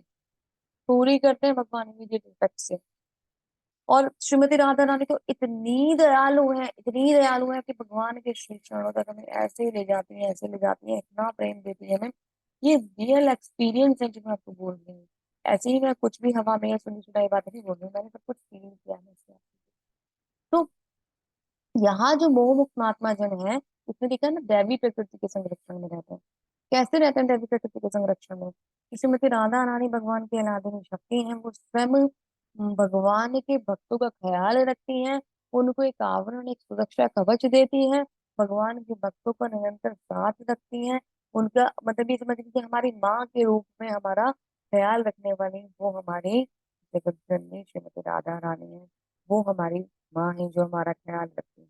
पूरी करते हैं भगवान, इमीडिएट इफेक्ट से। और श्रीमती राधा रानी तो इतनी दयालु है, इतनी दयालु है कि भगवान के श्री चरणों तक हमें ऐसे ही ले जाती है, ऐसे ले जाती है, इतना प्रेम देती है हमें। ये रियल एक्सपीरियंस है जो मैं आपको बोल रही हूँ। ऐसे ही मैं कुछ भी हवा में सुनी सुनाई बात नहीं बोल रही हूँ, मैंने सब कुछ फील किया है इसमें। तो यहाँ जो मोह मुक्त महात्मा जन है, इसमें लिखा है ना दैवी प्रकृति के संरक्षण में रहते हैं। कैसे रहते हैं दैवी प्रकृति के संरक्षण में? कि श्रीमती राधा रानी भगवान की अनादिनी शक्ति है, वो स्वयं भगवान के भक्तों का ख्याल रखती हैं, उनको एक आवरण, एक सुरक्षा कवच देती है, भगवान के भक्तों का निरंतर साथ रखती हैं। उनका मतलब ये समझ लीजिए हमारी माँ के रूप में हमारा ख्याल रखने वाली वो हमारी जगत जननी श्रीमती राधा रानी है। वो हमारी माँ है जो हमारा ख्याल रखती है।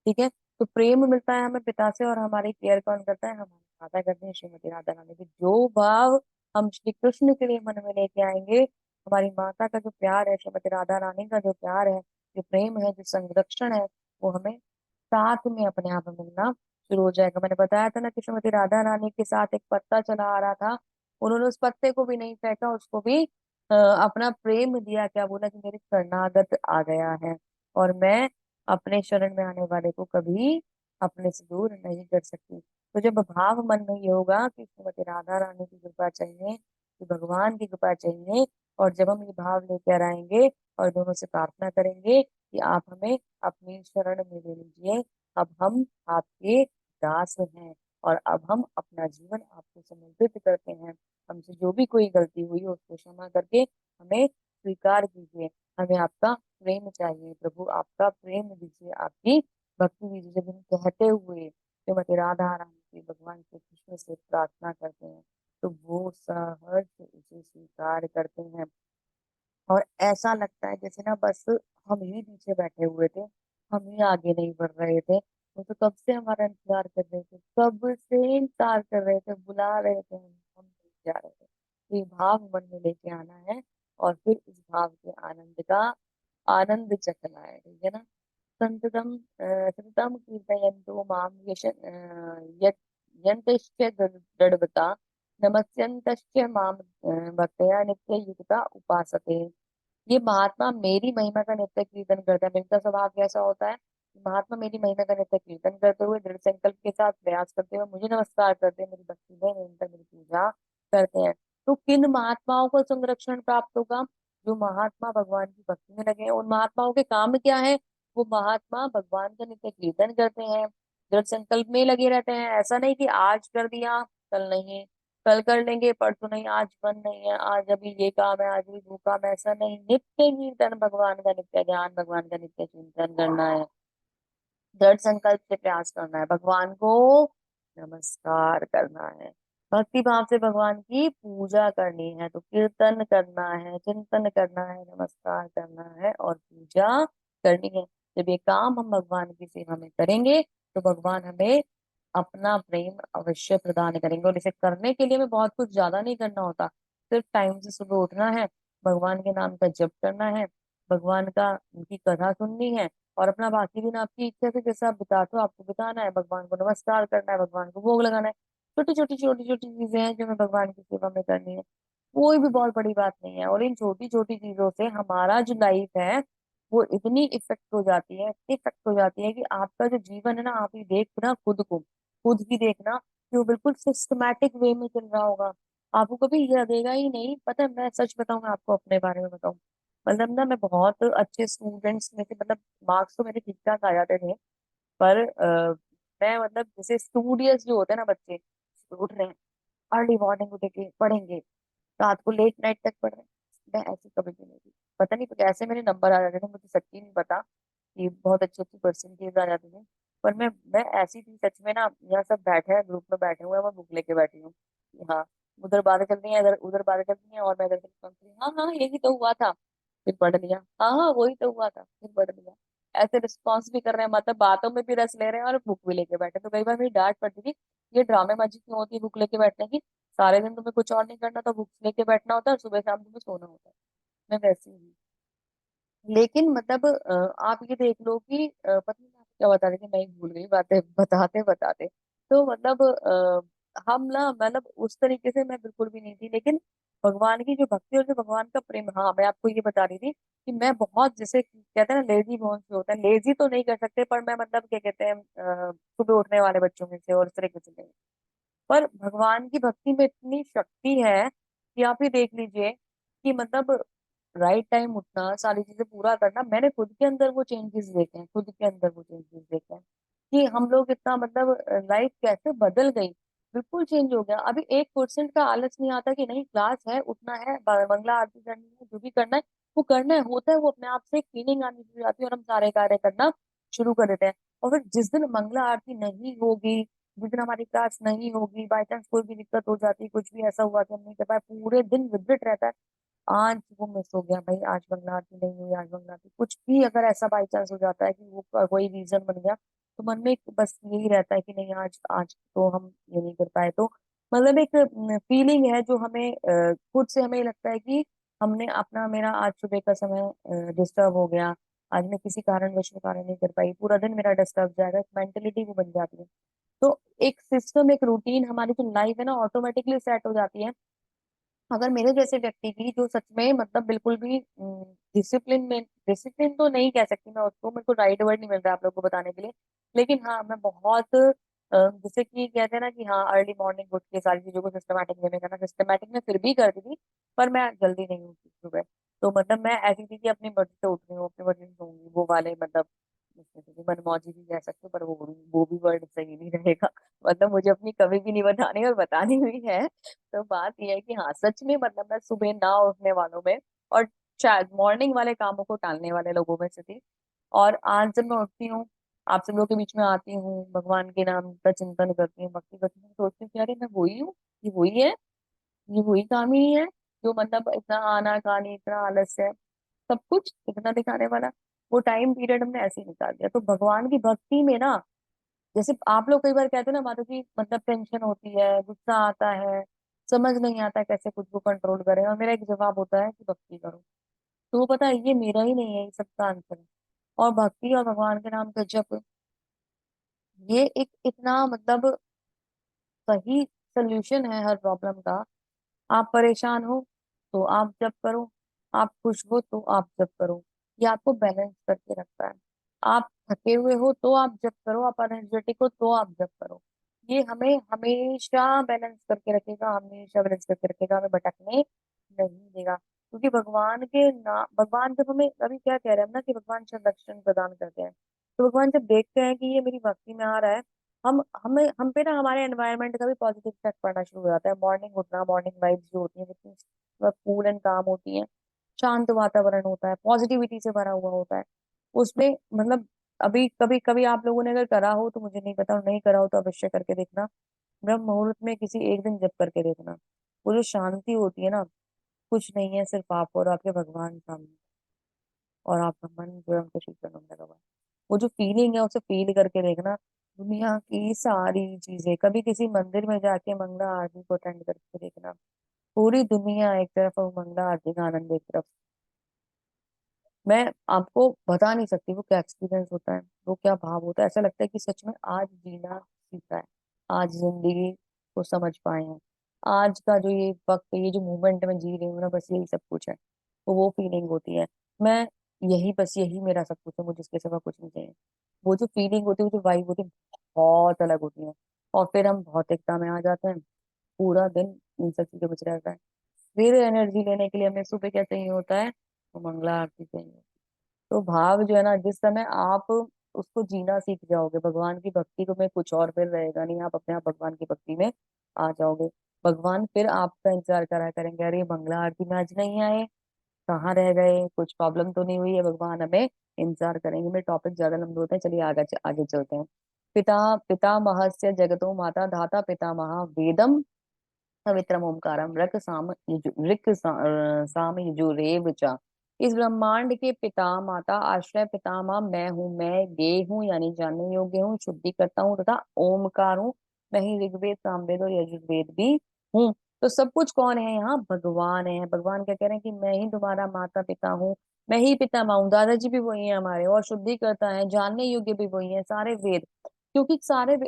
ठीक है। तो प्रेम मिलता है हमें पिता से और हमारी केयर कौन करता है? हमारी माता करती है श्रीमती राधा रानी की। जो भाव हम श्री कृष्ण के लिए मन में लेके आएंगे, हमारी माता का जो प्यार है, श्रीमती राधा रानी का जो प्यार है, जो प्रेम है, जो संरक्षण है, वो हमें साथ में अपने आप में मिलना शुरू हो जाएगा। मैंने बताया था ना कि श्रीमती राधा रानी के साथ एक पत्ता चला आ रहा था, उन्होंने उस पत्ते को भी नहीं फेंका, उसको भी अपना प्रेम दिया, क्या बोला कि मेरे शरणागत आ गया है और मैं अपने शरण में आने वाले को कभी अपने से दूर नहीं कर सकती। तो जब भाव मन में ये होगा कि श्रीमती राधा रानी की कृपा चाहिए, कि भगवान की कृपा चाहिए, और जब हम ये भाव लेकर आएंगे और दोनों से प्रार्थना करेंगे कि आप हमें अपनी शरण में ले लीजिए, अब हम आपके दास हैं और अब हम अपना जीवन आपको समर्पित करते हैं, हमसे जो भी कोई गलती हुई हो उसको क्षमा करके हमें स्वीकार कीजिए, हमें आपका प्रेम चाहिए प्रभु, आपका प्रेम दीजिए, आपकी भक्ति दीजिए। जब हम कहते हुए श्रीमती राधा रानी व्यक्ति भगवान से कृष्ण से प्रार्थना करते हैं तो वो सहर्ष उसे स्वीकार करते हैं। और ऐसा लगता है जैसे ना बस हम ही पीछे बैठे हुए थे, हम ही आगे नहीं बढ़ रहे थे। वो तो कब से हमारा इंतजार कर रहे थे, कब से इंतजार कर रहे थे, बुला रहे थे, हम नहीं जा रहे थे। तो ये भाव मन में लेके आना है और फिर इस भाव के आनंद का आनंद चखना है, ठीक है ना। संततम सततम कीर्तयन्तो माम यन्तश्च दृढव्रता नमस्यन्तश्च माम भक्तया नित्य युक्ता उपासते। ये महात्मा मेरी महिमा का नित्य कीर्तन करता है। इनका स्वभाव कैसा होता है? महात्मा मेरी महिमा का नित्य कीर्तन करते हुए दृढ़ संकल्प के साथ प्रयास करते हुए मुझे नमस्कार करते हैं, मेरी भक्ति में निरंतर मेरी पूजा करते हैं। तो किन महात्माओं को संरक्षण प्राप्त होगा? जो महात्मा भगवान की भक्ति में लगे हैं। उन महात्माओं के काम क्या है? वो महात्मा भगवान का नित्य कीर्तन करते हैं, दृढ़ संकल्प में लगे रहते हैं। ऐसा नहीं कि आज कर दिया कल नहीं, कल कर लेंगे परसों नहीं, आज मन नहीं है, आज अभी ये काम है, आज भी वो काम है, ऐसा नहीं। नित्य कीर्तन भगवान का, नित्य ध्यान भगवान का, नित्य चिंतन करना है, दृढ़ संकल्प से प्रयास करना है, भगवान को नमस्कार करना है, भक्ति भाव से भगवान की पूजा करनी है। तो कीर्तन करना है, चिंतन करना है, नमस्कार करना है और पूजा करनी है। जब ये काम हम भगवान की सेवा में करेंगे तो भगवान हमें अपना प्रेम अवश्य प्रदान करेंगे। और इसे करने के लिए हमें बहुत कुछ ज्यादा नहीं करना होता। सिर्फ टाइम से सुबह उठना है, भगवान के नाम का जप करना है, भगवान का उनकी कथा सुननी है और अपना बाकी दिन आपकी इच्छा से जैसा आप बिताते हो आपको बिताना है। भगवान को नमस्कार करना है, भगवान को भोग लगाना है। छोटी छोटी चीजें हैं जो हमें भगवान की सेवा में करनी है, कोई भी बहुत बड़ी बात नहीं है। और इन छोटी छोटी चीजों से हमारा जो लाइफ है वो इतनी इफेक्ट हो जाती है, इतनी इफेक्ट हो जाती है कि आपका जो जीवन है ना, आप ही देखना खुद को, खुद ही देखना कि वो बिल्कुल सिस्टमैटिक वे में चल रहा होगा। आपको कभी ये लगेगा ही नहीं। पता है, मैं सच बताऊं, मैं आपको अपने बारे में बताऊं, मतलब ना मैं बहुत अच्छे स्टूडेंट्स में से, मतलब मार्क्स तो मेरे ठीक ठाक आ जाते थे, पर मैं मतलब जैसे स्टूडियस जो होते हैं ना बच्चे, उठ रहे हैं अर्ली मॉर्निंग, उठ के पढ़ेंगे, रात को लेट नाइट तक पढ़ रहे हैं, मैं ऐसी कभी भी नहीं थी। पता नहीं कैसे मेरे नंबर आ जाते थे, मुझे सच्ची नहीं पता कि बहुत अच्छी अच्छी परसेंटेज आ जाती थी। पर मैं ऐसी थी सच में ना। यहाँ सब बैठे हैं, ग्रुप में बैठे हुए हैं, मैं बुक लेके बैठी हूँ कि हाँ, उधर बातें चल रही हैं, इधर उधर बातें चल रही हैं और मैं इधर से सुन रही हूँ, हाँ हाँ यही तो हुआ था, फिर पढ़ लिया, हाँ हाँ वही तो हुआ था, फिर पढ़ लिया। ऐसे रिस्पॉन्स भी कर रहे हैं, मतलब बातों में भी रस ले रहे हैं और बुक भी लेके बैठे। तो कई बार मेरी डांट पड़ती थी, ये ड्रामेबाजी क्यों होती है बुक लेके बैठने की? सारे दिन तुम्हें कुछ और नहीं करना तो बुक्स लेके बैठना होता है, और सुबह शाम तुम्हें सोना होता है। मैं वैसी हूँ। लेकिन मतलब आप ये देख लो कि पता नहीं आप क्या बता रहे थे, मैं ही भूल गई बातें बताते बताते। तो मतलब हम ना, मतलब उस तरीके से मैं बिल्कुल भी नहीं थी। लेकिन भगवान की जो भक्ति और जो भगवान का प्रेम, हाँ मैं आपको ये बता रही थी कि मैं बहुत, जैसे कहते हैं ना लेजी बोन से होता है, लेजी तो नहीं कर सकते पर मैं मतलब क्या कहते हैं सुबह उठने वाले बच्चों में से और इस तरीके से नहीं। पर भगवान की भक्ति में इतनी शक्ति है कि आप ही देख लीजिए कि मतलब राइट टाइम उठना, सारी चीजें पूरा करना, मैंने खुद के अंदर वो चेंजेस देखे हैं, खुद के अंदर वो चेंजेस देखे हैं कि हम लोग इतना मतलब लाइफ कैसे बदल गई, बिल्कुल चेंज हो गया। अभी 1% का आलस नहीं आता कि नहीं क्लास है, उठना है, मंगला आरती करनी है, जो भी करना है वो करना है, होता है। वो अपने आप से एक फीलिंग आनी शुरू हो जाती है और हम सारे कार्य करना शुरू कर देते हैं। और फिर जिस दिन मंगला आरती नहीं होगी, जिस दिन हमारी क्लास नहीं होगी, बाई चांस कोई भी दिक्कत हो जाती, कुछ भी ऐसा हुआ कि हम नहीं कर पाए, पूरे दिन रिग्रेट रहता है, आज वो मिस हो गया भाई, आज मंगला आरती नहीं हुई, आज मंगला आरती, कुछ भी अगर ऐसा बाई चांस हो जाता है कि वो कोई रीजन बन गया, तो मन में बस यही रहता है कि नहीं आज आज तो हम ये नहीं कर पाए। तो मतलब एक फीलिंग है जो हमें खुद से हमें लगता है कि हमने अपना, मेरा आज सुबह का समय डिस्टर्ब हो गया, आज मैं किसी कारणवश में कार्य नहीं कर पाई, पूरा दिन मेरा डिस्टर्ब जाएगा, मेंटेलिटी वो बन जाती है। तो एक सिस्टम, एक रूटीन, हमारी जो लाइफ है ना ऑटोमेटिकली सेट हो जाती है। अगर मेरे जैसे व्यक्ति की जो सच में मतलब बिल्कुल भी डिसिप्लिन में, डिसिप्लिन तो नहीं कह सकती मैं उसको, मेरे को राइट वर्ड नहीं मिल रहा आप लोग को बताने के लिए, लेकिन हाँ मैं बहुत जैसे कि कहते हैं ना कि हाँ अर्ली मॉर्निंग उठ के सारी चीजों को सिस्टमेटिक वे में करना, सिस्टमेटिक में फिर भी करती थी पर मैं जल्दी नहीं उठती सुबह। तो मतलब मैं ऐसी थी कि अपनी मर्जी से उठ रही हूँ, अपनी मर्जी से सोऊंगी, वो वाले मतलब मनमौजी भी कह सकते हो, पर वो भी वर्ड सही नहीं रहेगा। मतलब मुझे अपनी कमी भी नहीं बतानी और बतानी हुई है। तो बात यह है कि हाँ सच में मतलब मैं सुबह ना उठने वालों में और शायद मॉर्निंग वाले कामों को टालने वाले लोगों में से थी। और आज जब मैं उठती हूँ आप सब लोग के बीच में आती हूँ, भगवान के नाम का चिंतन करती हूँ, भक्ति करती हूँ, सोचती हूँ कि अरे मैं वही हूँ, ये वही है, ये वही कामिनी है जो मतलब इतना आना कानी, इतना आलस्य, सब कुछ इतना दिखाने वाला। वो टाइम पीरियड हमने ऐसे ही निकाल दिया। तो भगवान की भक्ति में ना, जैसे आप लोग कई बार कहते हैं ना माता जी, मतलब टेंशन होती है, गुस्सा आता है, समझ नहीं आता कैसे खुद को कंट्रोल करें, और मेरा एक जवाब होता है कि भक्ति करो। तो वो पता है ये मेरा ही नहीं है, ये सबका आंसर है। और भक्ति और भगवान के नाम का जप, ये एक इतना मतलब सही सोल्यूशन है हर प्रॉब्लम का। आप परेशान हो तो आप जप करो, आप खुश हो तो आप जप करो, ये आपको बैलेंस करके रखता है। आप थके हुए हो तो आप जप करो, आप एनर्जेटिक हो तो आप जप करो। ये हमें हमेशा बैलेंस करके रखेगा, हमेशा बैलेंस करके रखेगा, हमें भटकने नहीं देगा। क्योंकि भगवान के नाम, भगवान जब हमें अभी क्या कह रहे हैं हम ना कि भगवान संरक्षण प्रदान करते हैं, तो भगवान जब देखते हैं कि ये मेरी भक्ति में आ रहा है, हम पे ना हमारे एनवायरनमेंट का भी पॉजिटिव इफेक्ट पड़ना शुरू हो जाता है। मॉर्निंग उठना, मॉर्निंग वाइब्स जो होती है कितनी कूल एंड काम होती है, शांत वातावरण होता है, पॉजिटिविटी से भरा हुआ होता है उसमें। मतलब अभी कभी कभी आप लोगों ने अगर करा हो तो मुझे नहीं पता, और नहीं करा हो तो अवश्य करके देखना। ब्रह्म मुहूर्त में किसी एक दिन जप करके देखना, वो जो शांति होती है ना, कुछ नहीं है, सिर्फ आप और आपके भगवान सामने, और आपका मन जो है उनके शीतल में लगा हुआ है। वो जो फीलिंग है उसे फील करके देखना। दुनिया की सारी चीजें, कभी किसी मंदिर में जाके मंगला आरती को अटेंड करके देखना, पूरी दुनिया एक तरफ और मंगला आरती का आनंद एक तरफ। मैं आपको बता नहीं सकती वो क्या एक्सपीरियंस होता है, वो क्या भाव होता है। ऐसा लगता है कि सच में आज जीना सीखा है, आज जिंदगी को समझ पाए हैं, आज का जो ये वक्त, ये जो मोमेंट में जी रही हूँ ना, बस यही सब कुछ है। तो वो फीलिंग होती है। मैं यही, बस यही मेरा सब कुछ है, मुझे इसके सिवा कुछ नहीं चाहिए। वो जो फीलिंग होती है, वो जो वाइब होती है, बहुत अलग होती है। और फिर हम भौतिकता में आ जाते हैं, पूरा दिन इन सब चीजों में रहता है। फिर एनर्जी लेने के लिए हमें सुबह क्या चाहिए होता है, तो मंगला आरती चाहिए। तो भाव जो है ना, जिस समय आप उसको जीना सीख जाओगे, भगवान की भक्ति को में कुछ और फिर रहेगा नहीं, आप अपने आप भगवान की भक्ति में आ जाओगे। भगवान फिर आपका इंतजार करा करेंगे, अरे मंगला आरती में आज नहीं आए, कहाँ रह गए, कुछ प्रॉब्लम तो नहीं हुई है, भगवान हमें इंतजार करेंगे। मेरे टॉपिक ज्यादा लंबे होते हैं, चलिए आगे आगे चलते हैं। पिता पितामहस्य जगतो माता धाता पितामह वेदम पवित्रम ओमकारम साम यजुरेव च। इस ब्रह्मांड के पिता माता आश्रय पितामह मैं हूँ, मैं गे हूँ यानी जानने योग्य हूँ, शुद्धि करता हूँ तथा ओमकार हूँ। मैं ही ऋग्वेद सामवेद और यजुर्वेद भी हूँ। तो सब कुछ कौन है यहाँ, भगवान है। भगवान क्या कह रहे हैं कि मैं ही तुम्हारा माता पिता हूँ, मैं ही पितामह हूँ, दादाजी भी वही है हमारे, और शुद्धि करता है, जानने योग्य भी वही है, सारे वेद। क्योंकि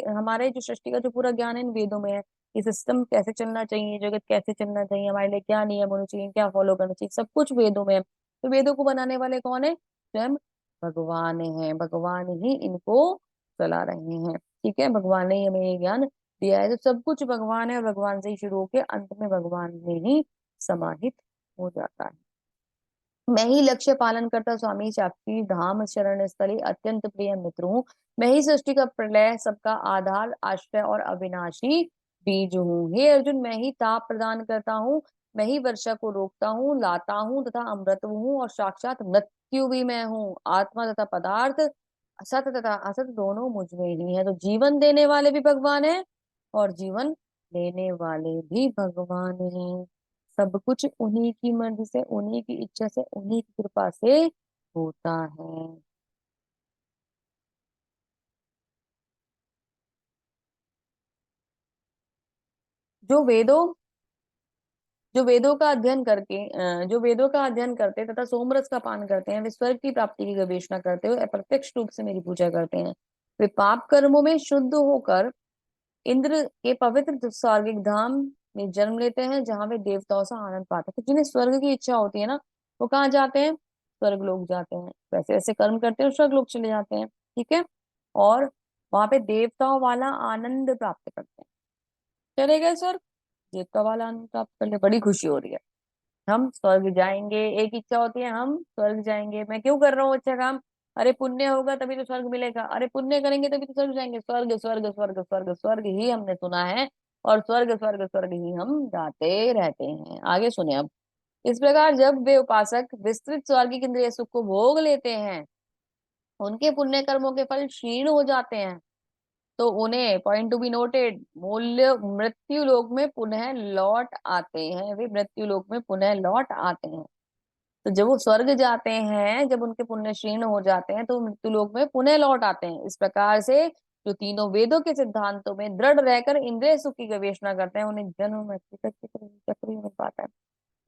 हमारे जो सृष्टि का जो पूरा ज्ञान है इन वेदों में है। ये सिस्टम कैसे चलना चाहिए, जगत कैसे चलना चाहिए, हमारे लिए क्या नियम होने चाहिए, क्या फॉलो करना चाहिए, सब कुछ वेदों में है। तो वेदों को बनाने वाले कौन है, स्वयं भगवान है। भगवान ही इनको चला रहे हैं, ठीक है, भगवान ने ही हमें ये ज्ञान दिया है। तो सब कुछ भगवान है, और भगवान से ही शुरू होके अंत में भगवान में ही समाहित हो जाता है। मैं ही लक्ष्य पालन करता स्वामी साक्षी धाम शरण स्थली अत्यंत प्रिय मित्र हूँ। मैं ही सृष्टि का प्रलय, सबका आधार आश्रय और अविनाशी बीज हूँ। हे अर्जुन, मैं ही ताप प्रदान करता हूँ, मैं ही वर्षा को रोकता हूँ, लाता हूँ तथा अमृत हूँ, और साक्षात मृत्यु भी मैं हूँ। आत्मा तथा पदार्थ, सत तथा असत दोनों मुझ में ही है। तो जीवन देने वाले भी भगवान है, और जीवन लेने वाले भी भगवान हैं। सब कुछ उन्हीं की मर्जी से, उन्हीं की इच्छा से, उन्हीं की कृपा से होता है। जो वेदों जो वेदों का अध्ययन करके जो वेदों का अध्ययन करते तथा सोमरस का पान करते हैं, वे स्वर्ग की प्राप्ति की गवेषणा करते हुए अप्रत्यक्ष रूप से मेरी पूजा करते हैं। वे पाप कर्मों में शुद्ध होकर इंद्र के पवित्र स्वर्गिक धाम में जन्म लेते हैं, जहां वे देवताओं से आनंद पाते हैं। तो जिन्हें स्वर्ग की इच्छा होती है ना, वो कहाँ जाते हैं, स्वर्ग लोग जाते हैं, वैसे ऐसे कर्म करते हैं और स्वर्ग लोग चले जाते हैं, ठीक है। और वहां पे देवताओं वाला आनंद प्राप्त करते हैं। चले गए स्वर्ग, देवता वाला आनंद प्राप्त कर ले, बड़ी खुशी हो रही है, हम स्वर्ग जाएंगे। एक इच्छा होती है हम स्वर्ग जाएंगे, मैं क्यों कर रहा हूँ अच्छा काम, अरे पुण्य होगा तभी तो स्वर्ग मिलेगा, अरे पुण्य करेंगे तभी तो स्वर्ग जाएंगे। स्वर्ग स्वर्ग स्वर्ग स्वर्ग स्वर्ग ही हमने सुना है, और स्वर्ग स्वर्ग स्वर्ग ही हम जाते रहते हैं। आगे सुने अब। इस प्रकार जब वे उपासक विस्तृत स्वर्गिक इंद्रिय सुख को भोग लेते हैं, उनके पुण्य कर्मों के फल क्षीण हो जाते हैं, तो उन्हें, पॉइंट टू बी नोटेड, मूल्य मृत्यु लोक में पुनः लौट आते हैं, वे मृत्यु लोक में पुनः लौट आते हैं। तो जब वो स्वर्ग जाते हैं, जब उनके पुण्य क्षीण हो जाते हैं, तो मृत्यु लोक में पुनः लौट आते हैं। इस प्रकार से जो तीनों वेदों के सिद्धांतों में दृढ़ रहकर इंद्रिय सुख की गवेषणा करते हैं, उन्हें जन्म मृत्यु का चक्र ही मिल पाता है।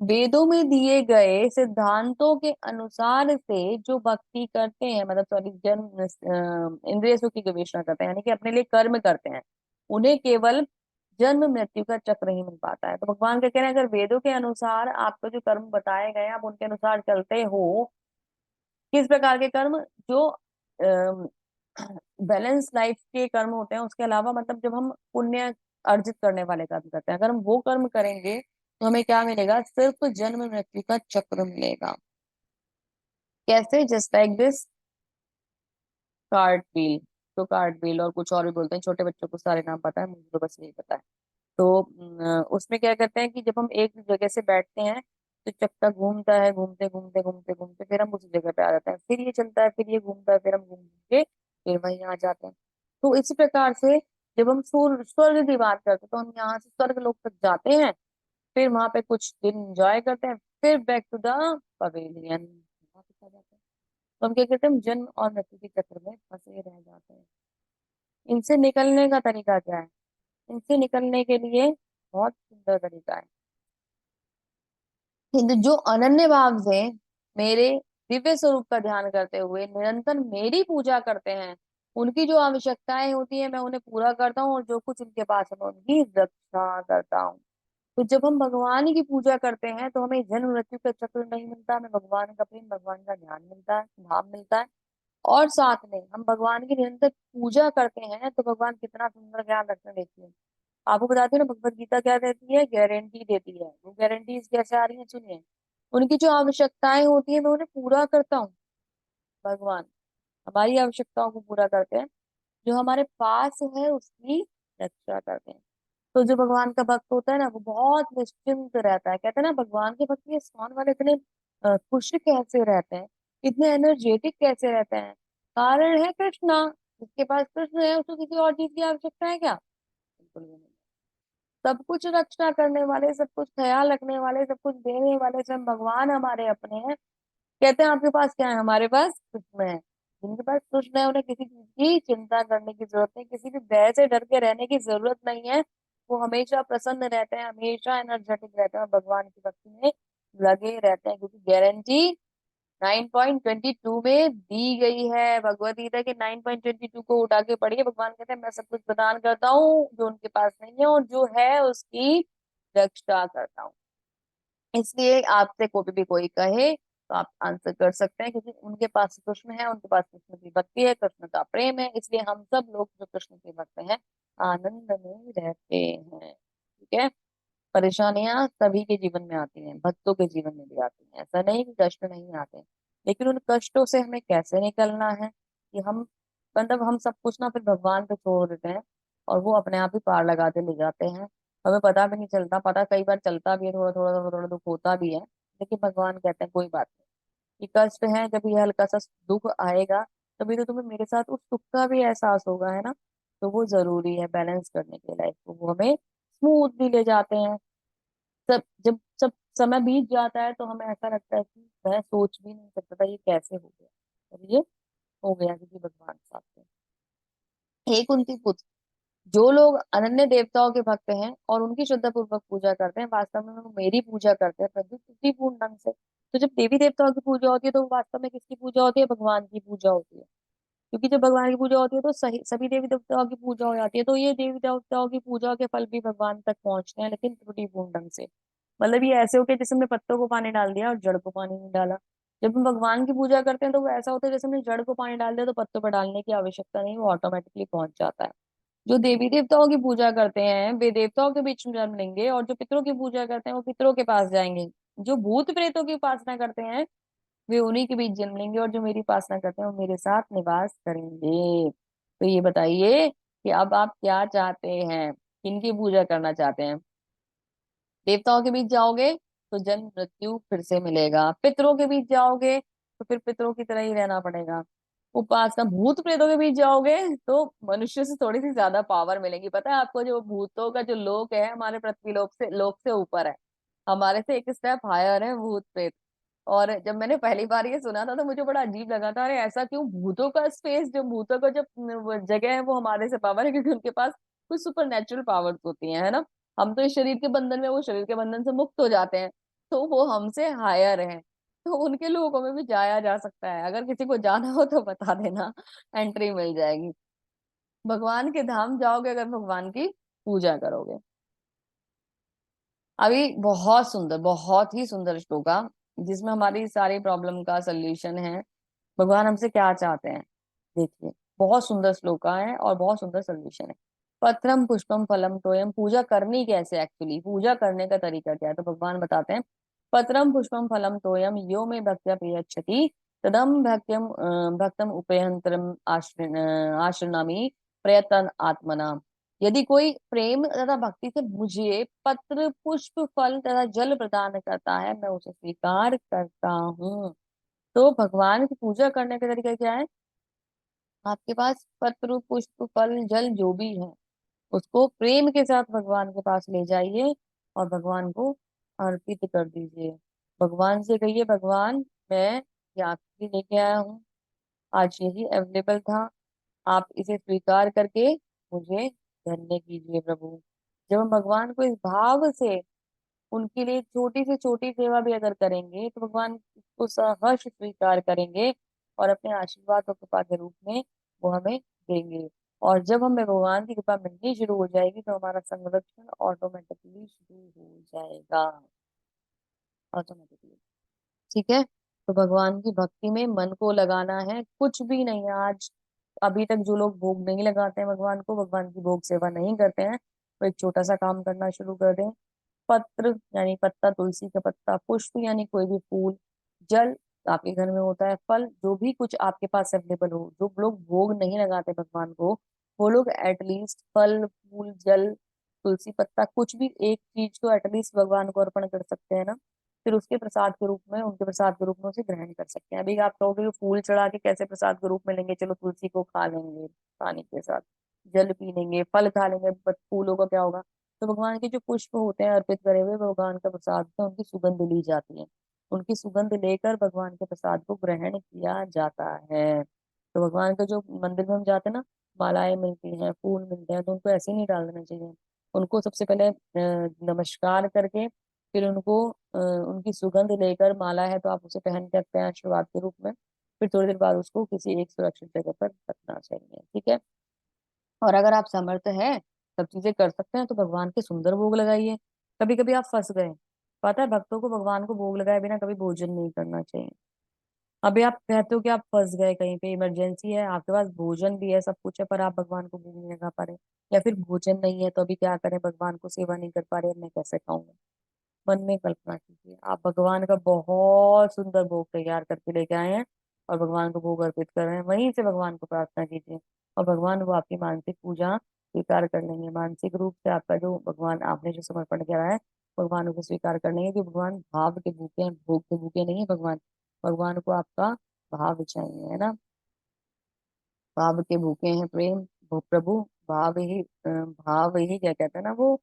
वेदों में दिए गए सिद्धांतों के अनुसार से जो भक्ति करते हैं, मतलब सॉरी, जन्म इंद्रिय सुख की गवेषणा करते हैं, यानी कि अपने लिए कर्म करते हैं, उन्हें केवल जन्म मृत्यु का चक्र ही मिल पाता है। तो भगवान का कहना है, अगर वेदों के अनुसार आपको जो कर्म बताए गए हैं, आप उनके अनुसार चलते हो, किस प्रकार के कर्म, जो बैलेंस लाइफ के कर्म होते हैं, उसके अलावा, मतलब जब हम पुण्य अर्जित करने वाले कर्म करते हैं, अगर हम वो कर्म करेंगे तो हमें क्या मिलेगा, सिर्फ जन्म मृत्यु का चक्र मिलेगा। कैसे? Just like this cart wheel. तो कार्ट व्हील और कुछ और भी बोलते हैं, छोटे बच्चों को सारे नाम पता है, मुझे तो बस यही पता है। तो उसमें क्या करते हैं कि जब हम एक जगह से बैठते हैं, तो चक्का घूमता है, घूमते घूमते घूमते घूमते फिर हम उसी जगह पे आ जाते हैं, फिर ये चलता है, फिर ये घूमता है, फिर हम घूम के फिर वहीं आ जाते हैं। तो इसी प्रकार से जब हम स्वर्ग की बात करते हैं, तो हम यहाँ से स्वर्ग लोक तक जाते हैं, फिर वहां पे कुछ दिन एंजॉय करते हैं, फिर बैक टू द पवेलियन वापस आ जाते हैं। तो हम क्या कहते हैं, हम जन्म और मृत्यु के चक्र में फंसे रह जाते हैं। इनसे निकलने का तरीका क्या है? इनसे निकलने के लिए बहुत सुंदर तरीका है। किंतु जो अनन्य भाव से मेरे दिव्य स्वरूप का ध्यान करते हुए निरंतर मेरी पूजा करते हैं, उनकी जो आवश्यकताएं होती है मैं उन्हें पूरा करता हूँ, और जो कुछ उनके पास है मैं उनकी रक्षा करता हूँ। तो जब हम भगवान की पूजा करते हैं, तो हमें जन्म मृत्यु का चक्र नहीं मिलता, हमें भगवान का प्रेम, भगवान का ज्ञान मिलता है, भाव मिलता है। और साथ में हम भगवान की निरंतर पूजा करते हैं, तो भगवान कितना सुंदर ज्ञान रखते हैं, देखिए। आपको बताती हूँ ना, भगवत गीता क्या देती है, गारंटी देती है। वो गारंटीज कैसे आ रही है, सुनिए। उनकी जो आवश्यकताएं होती है मैं उन्हें पूरा करता हूँ। भगवान हमारी आवश्यकताओं को पूरा करते हैं, जो हमारे पास है उसकी रक्षा करते हैं। तो जो भगवान का भक्त होता है ना, वो बहुत निश्चिंत रहता है। कहते हैं ना, भगवान के भक्त ये स्थान वाले इतने खुश कैसे रहते हैं, इतने एनर्जेटिक कैसे रहते हैं? कारण है कृष्णा। जिसके पास कृष्ण है, उसको किसी और चीज की आवश्यकता है क्या? बिल्कुल भी नहीं। सब कुछ रक्षा करने वाले, सब कुछ ख्याल रखने वाले, सब कुछ देने वाले स्वयं भगवान हमारे अपने हैं। कहते हैं आपके पास क्या है? हमारे पास कृष्ण है। जिनके पास कृष्ण है, उन्हें किसी चीज की चिंता करने की जरूरत नहीं, किसी भी भय से डर के रहने की जरूरत नहीं है। वो हमेशा प्रसन्न रहते हैं, हमेशा एनर्जेटिक रहते हैं, और भगवान की भक्ति में लगे रहते हैं, क्योंकि गारंटी 9.22 में दी गई है। भगवत गीता के 9.22 को उठा के पढ़िए। भगवान कहते हैं, मैं सब कुछ प्रदान करता हूँ जो उनके पास नहीं है, और जो है उसकी रक्षा करता हूँ। इसलिए आपसे कोई भी कोई कहे तो आप आंसर कर सकते हैं, क्योंकि उनके पास कृष्ण है, उनके पास कृष्ण की भक्ति है, कृष्ण का प्रेम है। इसलिए हम सब लोग जो कृष्ण के भक्त हैं, आनंद में रहते हैं। ठीक है। परेशानियां सभी के जीवन में आती हैं, भक्तों के जीवन में भी आती हैं, ऐसा नहीं कि कष्ट नहीं आते। लेकिन उन कष्टों से हमें कैसे निकलना है, कि हम, मतलब हम सब कुछ ना फिर भगवान पे छोड़ देते हैं, और वो अपने आप ही पार लगाते ले जाते हैं। हमें पता भी नहीं चलता, पता कई बार चलता भी है, थोड़ा थोड़ा थोड़ा थोड़ा दुख होता भी है, लेकिन भगवान कहते हैं कोई बात नहीं, ये कष्ट है, जब ये हल्का सा दुख आएगा, तभी तो तुम्हें मेरे साथ उस सुख का भी एहसास होगा, है ना। तो वो जरूरी है बैलेंस करने के लाइफ को, वो हमें स्मूथली ले जाते हैं। सब जब सब समय बीत जाता है, तो हमें ऐसा लगता है कि मैं सोच भी नहीं सकता था ये कैसे हो गया, और ये हो गया क्योंकि भगवान साथ थे। एक उनकी पुत्र, जो लोग अनन्य देवताओं के भक्त हैं और उनकी श्रद्धा पूर्वक पूजा करते हैं, वास्तव में वो मेरी पूजा करते हैं पूर्ण ढंग से। तो जब देवी देवताओं की पूजा होती है, तो वो वास्तव में किसकी पूजा होती है? भगवान की पूजा होती है। क्योंकि जब भगवान की पूजा होती है, तो सही सभी देवी देवताओं की पूजा हो जाती है। तो ये देवी देवताओं की पूजा के फल भी भगवान तक पहुंचते हैं, लेकिन त्रुटिपूर्ण ढंग से। मतलब ये ऐसे हो गया जैसे हमने पत्तों को पानी डाल दिया और जड़ को पानी नहीं डाला। जब हम भगवान की पूजा करते हैं, तो वो ऐसा होता है जैसे हमने जड़ को पानी डाल दिया, तो पत्तों पर डालने की आवश्यकता नहीं, वो ऑटोमेटिकली पहुंच जाता है। जो देवी देवताओं की पूजा करते हैं, वे देवताओं के बीच में जन्म लेंगे, और जो पितरों की पूजा करते हैं, वो पितरों के पास जाएंगे। जो भूत प्रेतों की उपासना करते हैं, वे उन्हीं के बीच जन्म लेंगे, और जो मेरी उपासना करते हैं, वो मेरे साथ निवास करेंगे। तो ये बताइए कि अब आप क्या चाहते हैं, किनकी पूजा करना चाहते हैं? देवताओं के बीच जाओगे तो जन्म मृत्यु फिर से मिलेगा, पितरों के बीच जाओगे तो फिर पितरों की तरह ही रहना पड़ेगा। उपासना, भूत प्रेतों के बीच जाओगे तो मनुष्य से थोड़ी सी ज्यादा पावर मिलेगी। पता है आपको, जो भूतों का जो लोक है हमारे पृथ्वी लोक से ऊपर है, हमारे से एक स्टेप हायर है भूत प्रेत। और जब मैंने पहली बार ये सुना था तो मुझे बड़ा अजीब लगा था, अरे ऐसा क्यों, भूतों का स्पेस, जो भूतों का जो वो जगह है वो हमारे से पावर है, क्योंकि उनके पास कुछ सुपर नेचुरल पावर्स होती हैं, है ना। हम तो इस शरीर के बंधन में, वो शरीर के बंधन से मुक्त हो जाते हैं, तो वो हमसे हायर है। तो उनके लोगों में भी जाया जा सकता है, अगर किसी को जाना हो तो बता देना, एंट्री मिल जाएगी। भगवान के धाम जाओगे अगर भगवान की पूजा करोगे। अभी बहुत सुंदर, बहुत ही सुंदर श्लोका, जिसमें हमारी सारी प्रॉब्लम का सोल्यूशन है। भगवान हमसे क्या चाहते हैं, देखिए। बहुत सुंदर श्लोका है और बहुत सुंदर सोल्यूशन है। पत्रम पुष्पम फलम तोयम, पूजा करनी कैसे, एक्चुअली पूजा करने का तरीका क्या है, तो भगवान बताते हैं। पत्रम पुष्पम फलम तोयम यो में भक्त्या प्रयच्छति तदम भक्तम उपेयंतरम आश्रनामी प्रयतन आत्मना। यदि कोई प्रेम तथा भक्ति से मुझे पत्र पुष्प फल तथा जल प्रदान करता है, मैं उसे स्वीकार करता हूँ। तो भगवान की पूजा करने का तरीका क्या है, आपके पास पत्र पुष्प फल जल जो भी है, उसको प्रेम के साथ भगवान के पास ले जाइए और भगवान को अर्पित कर दीजिए। भगवान से कहिए, भगवान मैं ये आपके लिए लेके आया हूँ, आज यही अवेलेबल था, आप इसे स्वीकार करके मुझे धन्य कीजिए प्रभु। जब हम भगवान को इस भाव से उनके लिए छोटी से छोटी सेवा भी अगर करेंगे तो भगवान उसको सहर्ष स्वीकार करेंगे और अपने आशीर्वाद और कृपा के रूप में वो हमें देंगे। और जब हमें भगवान की कृपा मिलनी शुरू हो जाएगी तो हमारा संरक्षण ऑटोमेटिकली शुरू हो जाएगा, ऑटोमेटिकली। ठीक है। तो भगवान की भक्ति में मन को लगाना है, कुछ भी नहीं है। आज अभी तक जो लोग भोग नहीं लगाते हैं भगवान को, भगवान की भोग सेवा नहीं करते हैं, तो एक छोटा सा काम करना शुरू कर दें। पत्र यानी पत्ता, तुलसी का पत्ता, पुष्प यानी कोई भी फूल, जल आपके घर में होता है, फल जो भी कुछ आपके पास अवेलेबल हो। जो लोग भोग नहीं लगाते भगवान को, वो लोग एटलीस्ट फल फूल जल तुलसी पत्ता कुछ भी एक चीज को एटलीस्ट भगवान को अर्पण कर सकते हैं ना। फिर उसके प्रसाद के रूप में, उनके प्रसाद के रूप में उसे ग्रहण कर सकते हैं। अभी आप कहोगे कि फूल चढ़ा के कैसे प्रसाद के रूप में लेंगे, चलो तुलसी को खा लेंगे पानी के साथ, जल पी लेंगे, फल खा लेंगे, बट फूलों का क्या होगा। तो भगवान के जो पुष्प होते हैं अर्पित करे हुए, भगवान का प्रसाद में उनकी सुगंध ली जाती है, उनकी सुगंध लेकर भगवान के प्रसाद को ग्रहण किया जाता है। तो भगवान का जो मंदिर में हम जाते हैं ना, मालाएं मिलती हैं, फूल मिलते हैं, तो उनको ऐसे ही नहीं डाल देना चाहिए। उनको सबसे पहले नमस्कार करके, फिर उनको उनकी सुगंध लेकर, माला है तो आप उसे पहन के रखते हैं आशीर्वाद के रूप में, फिर थोड़ी देर बाद उसको किसी एक सुरक्षित जगह पर रखना चाहिए। ठीक है। और अगर आप समर्थ है, सब चीजें कर सकते हैं, तो भगवान के सुंदर भोग लगाइए। कभी कभी आप फंस गए, पता है भक्तों को भगवान को भोग लगाए बिना कभी भोजन नहीं करना चाहिए। अभी आप कहते हो कि आप फंस गए, कहीं पे इमरजेंसी है, आपके पास भोजन भी है, सब कुछ है, पर आप भगवान को भोग नहीं लगा पा रहे, या फिर भोजन नहीं है तो अभी क्या करें, भगवान को सेवा नहीं कर पा रहे, मैं कैसे खाऊंगा। मन में कल्पना कीजिए आप भगवान का बहुत सुंदर भोग तैयार करके लेके आए हैं और भगवान को भोग अर्पित कर रहे हैं, वहीं से भगवान को प्रार्थना कीजिए और भगवान वो आपकी मानसिक पूजा स्वीकार कर लेंगे। मानसिक रूप से आपका जो भगवान, आपने जो समर्पण किया है, भगवान उसे स्वीकार कर लेंगे, कि भगवान भाव के भूखे हैं, भोग के भूखे नहीं है भगवान। भगवान को आपका भाव चाहिए, है ना। भाव के भूखे हैं प्रेम, वो प्रभु भाव ही क्या कहते हैं ना वो,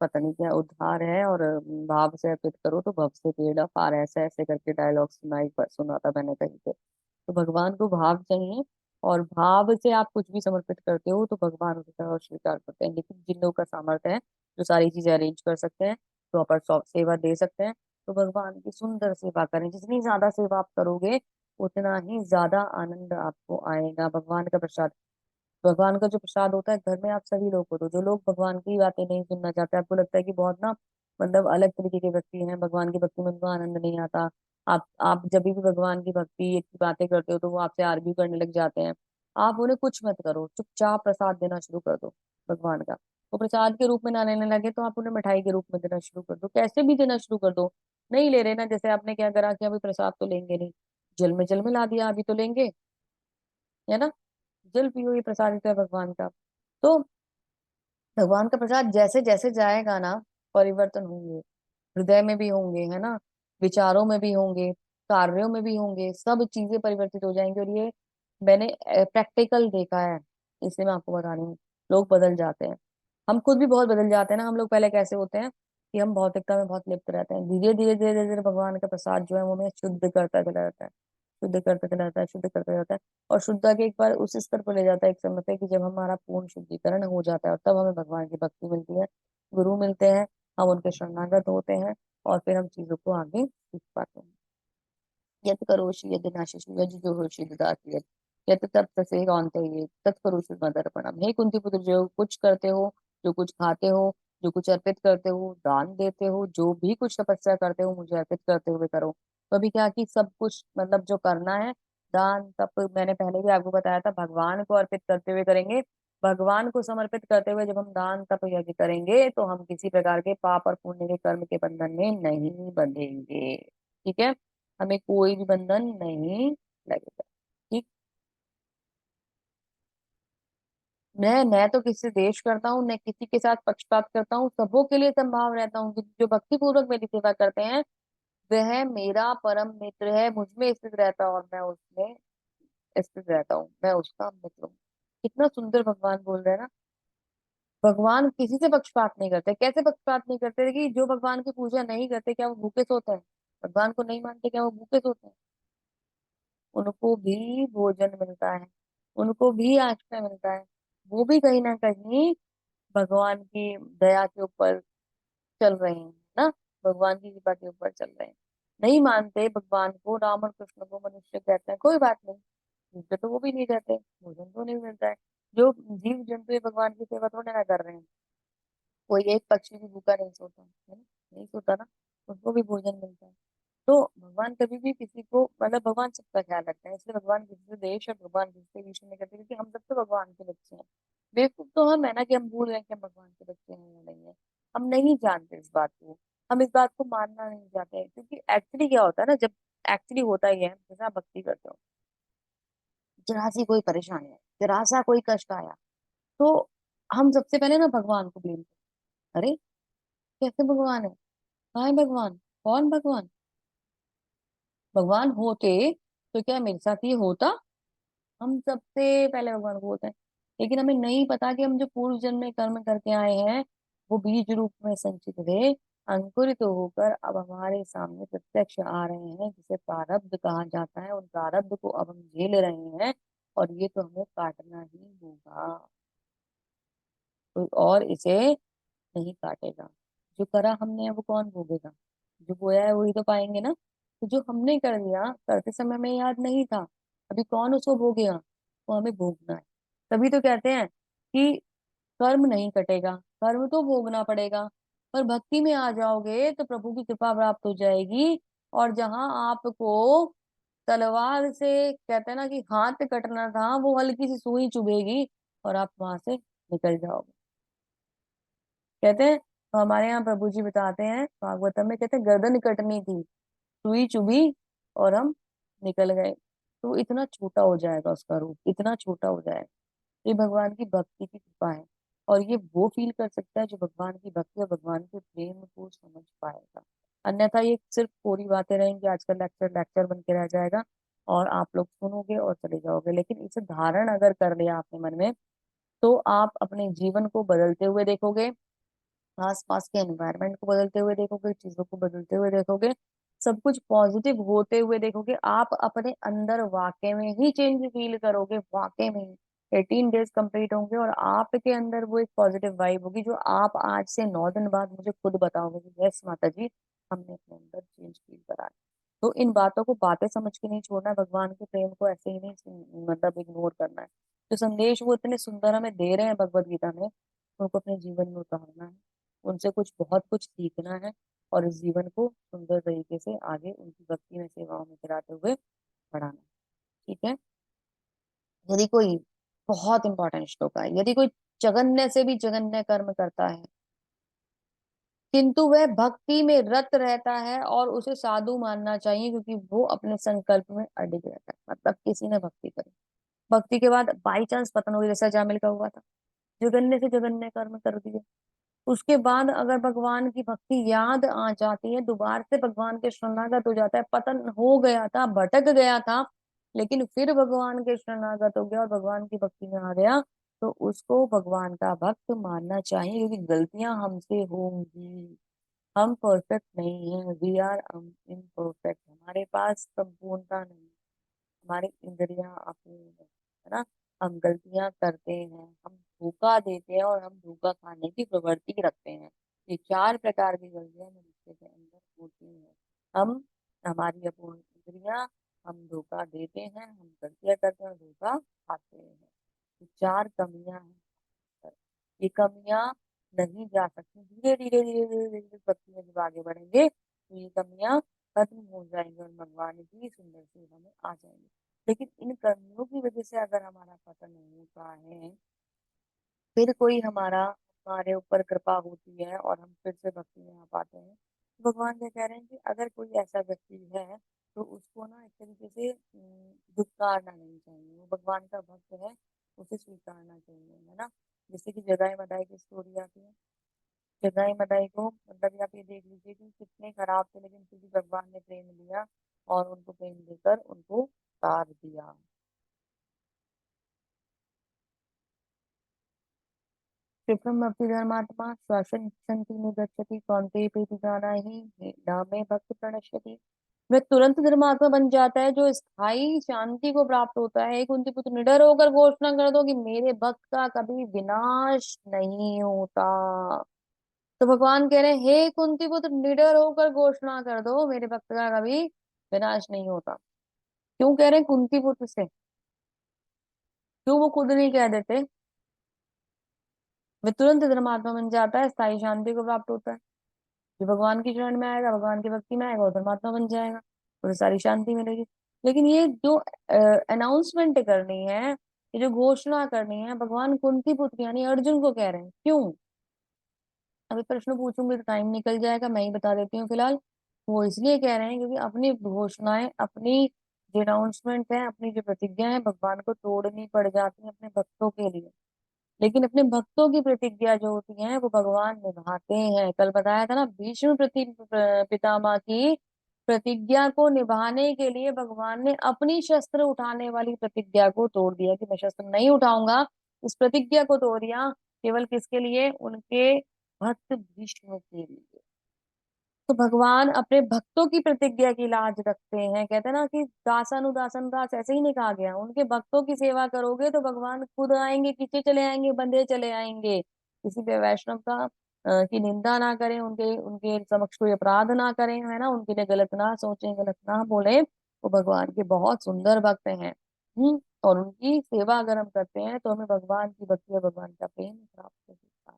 पता नहीं क्या उद्धार है, और भाव से अर्पित करो तो भव से पेड़ा पार, ऐसे ऐसे करके डायलॉग सुना था मैंने कहीं पे। तो भगवान को भाव चाहिए, और भाव से आप कुछ भी समर्पित करते हो तो भगवान उसे और स्वीकार करते हैं। लेकिन जिन लोगों का सामर्थ्य है, जो सारी चीजें अरेंज कर सकते हैं, प्रॉपर सेवा दे सकते हैं, तो भगवान की सुंदर सेवा करें। जितनी ज्यादा सेवा आप करोगे उतना ही ज्यादा आनंद आपको आएगा। भगवान का प्रसाद, भगवान का जो प्रसाद होता है घर में, आप सभी लोग को दो। जो लोग भगवान की बातें नहीं सुनना चाहते, आपको लगता है कि बहुत ना मतलब अलग तरीके के व्यक्ति हैं, भगवान की भक्ति में उनको आनंद नहीं आता, आप जब भी भगवान की भक्ति की बातें करते हो तो वो आपसे आर्ग्यू करने लग जाते हैं, आप उन्हें कुछ मत करो, चुपचाप प्रसाद देना शुरू कर दो भगवान का। वो प्रसाद के रूप में ना लेने लगे तो आप उन्हें मिठाई के रूप में देना शुरू कर दो, कैसे भी देना शुरू कर दो। नहीं ले रहे ना, जैसे आपने क्या करा कि अभी प्रसाद तो लेंगे नहीं, जल में ला दिया, अभी तो लेंगे, है ना। जल पियो, ये प्रसाद है भगवान का। तो भगवान का प्रसाद जैसे जैसे जाएगा ना, परिवर्तन होंगे, हृदय में भी होंगे, है ना, विचारों में भी होंगे, कार्यों में भी होंगे, सब चीजें परिवर्तित हो जाएंगी। और ये मैंने प्रैक्टिकल देखा है, इसलिए मैं आपको बता रही हूँ। लोग बदल जाते हैं, हम खुद भी बहुत बदल जाते हैं ना। हम लोग पहले कैसे होते हैं कि हम भौतिकता में बहुत लिप्त रहते हैं, धीरे धीरे धीरे धीरे भगवान का प्रसाद जो है वो हमें शुद्ध करता चला जाता है, शुद्ध करता चला जाता है, शुद्ध करता जाता है। और शुद्धता के एक बार उस स्तर पर ले जाता है एक समय पे कि जब हमारा पूर्ण शुद्धिकरण हो जाता है, और तब हमें भगवान की भक्ति मिलती है, गुरु मिलते हैं, हम उनके शरणागत होते हैं, और फिर हम चीजों को आगे सीख पाते हैं। यत् करोषि यदि नाशिषु यजुर्षि ददाति यत् यत् तत् तस्य कौन्तेय तत्करोषि मदर्पणम। हे कुंती पुत्र, जो कुछ करते हो, जो कुछ खाते हो, जो कुछ अर्पित करते हो, दान देते हो, जो भी कुछ तपस्या करते हो, मुझे अर्पित करते हुए करो। तो अभी क्या कि सब कुछ मतलब जो करना है, दान तप, मैंने पहले भी आपको बताया था, भगवान को अर्पित करते हुए करेंगे। भगवान को समर्पित करते हुए जब हम दान तप यज्ञ करेंगे, तो हम किसी प्रकार के पाप और पुण्य के कर्म के बंधन में नहीं बंधेंगे। ठीक है, हमें कोई भी बंधन नहीं लगेगा। ठीक। मैं तो किसी से द्वेष करता हूँ, न किसी के साथ पक्षपात करता हूँ, सबों के लिए संभाव रहता हूँ। जो भक्ति पूर्वक मेरी सेवा करते हैं, वह मेरा परम मित्र है, मुझ में स्थित रहता है और मैं उसमें स्थित रहता हूँ, मैं उसका मित्र हूँ। कितना सुंदर भगवान बोल रहे हैं ना। भगवान किसी से पक्षपात नहीं करते। कैसे पक्षपात नहीं करते कि जो भगवान की पूजा नहीं करते, क्या वो भूखे सोते हैं? भगवान को नहीं मानते, क्या वो भूखे सोते हैं? उनको भी भोजन मिलता है, उनको भी आश्रय मिलता है। वो भी कहीं ना कहीं भगवान की दया के ऊपर चल रहे हैं ना, भगवान की कृपा के ऊपर चल रहे हैं। नहीं मानते भगवान को, राम और कृष्ण को मनुष्य कहते हैं, कोई बात नहीं, भूखे तो वो भी नहीं रहते, भोजन तो नहीं मिलता है। जो जीव जंतु ये भगवान की सेवा थोड़े ना कर रहे हैं। कोई एक पक्षी भी भूखा नहीं सोता है ना, नहीं सोता ना, उसको भी भोजन मिलता है। तो भगवान कभी भी किसी को, मतलब भगवान सबका ख्याल रखते हैं, इसलिए भगवान किसी से देश और भगवान किसी से ईर्ष्या नहीं करते, क्योंकि हम सब तो भगवान के बच्चे हैं। बेवकूफ तो हम है ना कि हम भूल गए कि हम भगवान के बच्चे हैं या नहीं है। हम नहीं जानते इस बात को, हम इस बात को मानना नहीं चाहते हैं, क्योंकि एक्चुअली क्या होता है ना, जब एक्चुअली होता ही है, जैसे आप भक्ति करते हो, जरा सी कोई परेशानी है, जरा सा कोई कष्ट आया, तो हम सबसे पहले ना भगवान को ब्लेम करते हैं। अरे कैसे भगवान है, कहाँ है भगवान, कौन भगवान? भगवान होते तो क्या मेरे साथ ये होता? हम सबसे पहले भगवान को होते हैं। लेकिन हमें नहीं पता कि हम जो पूर्व जन्म में कर्म करके आए हैं, वो बीज रूप में संचित थे, अंकुरित होकर अब हमारे सामने प्रत्यक्ष आ रहे हैं, जिसे प्रारब्ध कहा जाता है। उन प्रारब्ध को अब हम झेल रहे हैं, और ये तो हमें काटना ही होगा, कोई और इसे नहीं काटेगा। जो करा हमने, वो कौन भोगेगा? जो बोया है वही तो पाएंगे ना। तो जो हमने कर दिया, करते समय हमें याद नहीं था, अभी कौन उसको भोगेगा? वो हमें भोगना है। तभी तो कहते हैं कि कर्म नहीं कटेगा, कर्म तो भोगना पड़ेगा। पर भक्ति में आ जाओगे तो प्रभु की कृपा प्राप्त हो जाएगी। और जहां आपको तलवार से, कहते हैं ना कि हाथ कटना था, वो हल्की सी सुई चुभेगी और आप वहां से निकल जाओगे। कहते हैं, तो हमारे यहाँ प्रभु जी बताते हैं भागवतम में, कहते हैं गर्दन कटनी थी, सुई चुभी और हम निकल गए। तो इतना छोटा हो जाएगा उसका रूप, इतना छोटा हो जाएगा। ये भगवान की भक्ति की कृपा है। और ये वो फील कर सकता है जो भगवान की भक्ति और भगवान के प्रेम को समझ पाएगा। अन्यथा ये सिर्फ कोरी बातें रहेंगी, आजकल लेक्चर लेक्चर बन के रह जाएगा, और आप लोग सुनोगे और चले जाओगे। लेकिन इसे धारण अगर कर लिया आपने मन में, तो आप अपने जीवन को बदलते हुए देखोगे, आसपास के एनवायरनमेंट को बदलते हुए देखोगे, चीजों को बदलते हुए देखोगे, सब कुछ पॉजिटिव होते हुए देखोगे। आप अपने अंदर वाकई में ही चेंज फील करोगे, वाकई में ही 18 डेज कंप्लीट होंगे, और आपके अंदर वो एक पॉजिटिव वाइब होगी, जो आप आज से 9 दिन बाद मुझे खुद बताओगे कि यस माता जी, हमने अपने अंदर चेंज फील करा है। तो इन बातों को बातें समझ के नहीं छोड़ना है, भगवान के प्रेम को ऐसे ही नहीं मतलब इग्नोर करना है। जो संदेश वो इतने सुंदर हमें दे रहे हैं भगवत गीता में, उनको अपने जीवन में उतारना है, उनसे कुछ बहुत कुछ सीखना है, और इस जीवन को सुंदर तरीके से आगे उनकी भक्ति में, सेवाओं में चलाते हुए बढ़ाना है। ठीक है। यदि कोई, बहुत इंपॉर्टेंट श्लोक है, यदि कोई जघन्य से भी जघन्य कर्म करता है, किंतु वह भक्ति में रत रहता है, और उसे साधु मानना चाहिए, क्योंकि वो अपने संकल्प में अडिग रहता है। मतलब किसी ने भक्ति करी, भक्ति के बाद बाई चांस पतन हो गया, जैसा जामिल का हुआ था, जघन्य से जघन्य कर्म कर दिए, उसके बाद अगर भगवान की भक्ति याद आ जाती है, दोबारा से भगवान के शरणागत हो जाता है, पतन हो गया था, भटक गया था, लेकिन फिर भगवान के शरणागत हो गया और भगवान की भक्ति में आ गया, तो उसको भगवान का भक्त मानना चाहिए, क्योंकि गलतियां हमसे होंगी। हम परफेक्ट नहीं है, वी आर इम्परफेक्ट, हमारे पास संपूर्णता नहीं, हमारी इंद्रियां अपूर्ण है ना, हम गलतियां करते हैं, हम धोखा देते हैं और हम धोखा खाने की प्रवृत्ति रखते हैं। ये चार प्रकार की गलतियां मनुष्य के अंदर होती हैं। हम, हमारी अपूर्ण इंद्रियां, हम धोखा देते हैं, हम गलतियां करते हैं और धोखा खाते हैं। ये चार कमियां हैं। ये कमियां नहीं जा सकती, धीरे धीरे धीरे धीरे धीरे भक्ति में जब आगे बढ़ेंगे तो ये कमियां खत्म हो जाएंगी और भगवान की सुंदर से हमें आ जाएंगे। लेकिन इन कमियों की वजह से अगर हमारा पतन नहीं होता है, फिर कोई हमारे ऊपर कृपा होती है और हम फिर से भक्ति में आ पाते हैं, तो भगवान ये कह रहे हैं कि अगर कोई ऐसा व्यक्ति है तो उसको ना एक तरीके से धिक्कारना नहीं चाहिए। वो भगवान का भक्त है, उसे स्वीकारना चाहिए, है ना। जैसे कि जगाई मदाई की स्टोरी आती है। जगाई मदाई को मतलब आप ये देख लीजिए कि कितने खराब थे, लेकिन फिर भी भगवान ने प्रेम दिया और उनको प्रेम देकर उनको तार दिया। क्षिप्रम अपि धर्मात्मा श्वासन क्षंति निगच्छति कौन्तेय प्रीतिगाना ही न मे भक्त प्रणश्यति। वह तुरंत धर्मात्मा बन जाता है जो स्थायी शांति को प्राप्त होता है। एक कुंती पुत्र निडर होकर घोषणा कर दो कि मेरे भक्त का कभी विनाश नहीं होता। तो भगवान कह रहे हैं, हे कुंती पुत्र निडर होकर घोषणा कर दो मेरे भक्त का कभी विनाश नहीं होता। क्यों कह रहे हैं कुंती पुत्र से? क्यों वो खुद नहीं कह देते? वे तुरंत धर्मात्मा बन जाता है, स्थायी शांति को प्राप्त होता है। जो भगवान की शरण में आएगा, भगवान की भक्ति में आएगा, वो धर्मात्मा बन जाएगा, उसे सारी शांति मिलेगी। लेकिन ये जो अनाउंसमेंट करनी है, ये जो घोषणा करनी है, भगवान कुंती पुत्र यानी अर्जुन को कह रहे हैं। क्यों? अभी प्रश्न पूछूंगी तो टाइम निकल जाएगा, मैं ही बता देती हूँ फिलहाल। वो इसलिए कह रहे हैं क्योंकि अपनी घोषणाएं, अपनी जो अनाउंसमेंट है, अपनी जो प्रतिज्ञा है, भगवान को तोड़नी पड़ जाती है अपने भक्तों के लिए। लेकिन अपने भक्तों की प्रतिज्ञा जो होती है वो भगवान निभाते हैं। कल बताया था ना, भीष्म पितामह की प्रतिज्ञा को निभाने के लिए भगवान ने अपनी शस्त्र उठाने वाली प्रतिज्ञा को तोड़ दिया कि मैं शस्त्र नहीं उठाऊंगा। इस प्रतिज्ञा को तोड़ दिया केवल किसके लिए? उनके भक्त भीष्म के लिए। तो भगवान अपने भक्तों की प्रतिज्ञा की लाज रखते हैं। कहते हैं ना कि दासानुदासन दास, ऐसे ही नहीं कहा गया, उनके भक्तों की सेवा करोगे तो भगवान खुद आएंगे, खींचे चले आएंगे, बंधे चले आएंगे। किसी पे वैष्णव का की निंदा ना करें, उनके उनके समक्ष कोई अपराध ना करें, है ना, उनके लिए गलत ना सोचें, गलत ना बोले। वो भगवान के बहुत सुंदर भक्त हैं। और उनकी सेवा अगर हम करते हैं तो हमें भगवान की भक्ति और भगवान का प्रेम प्राप्त हो सकता है।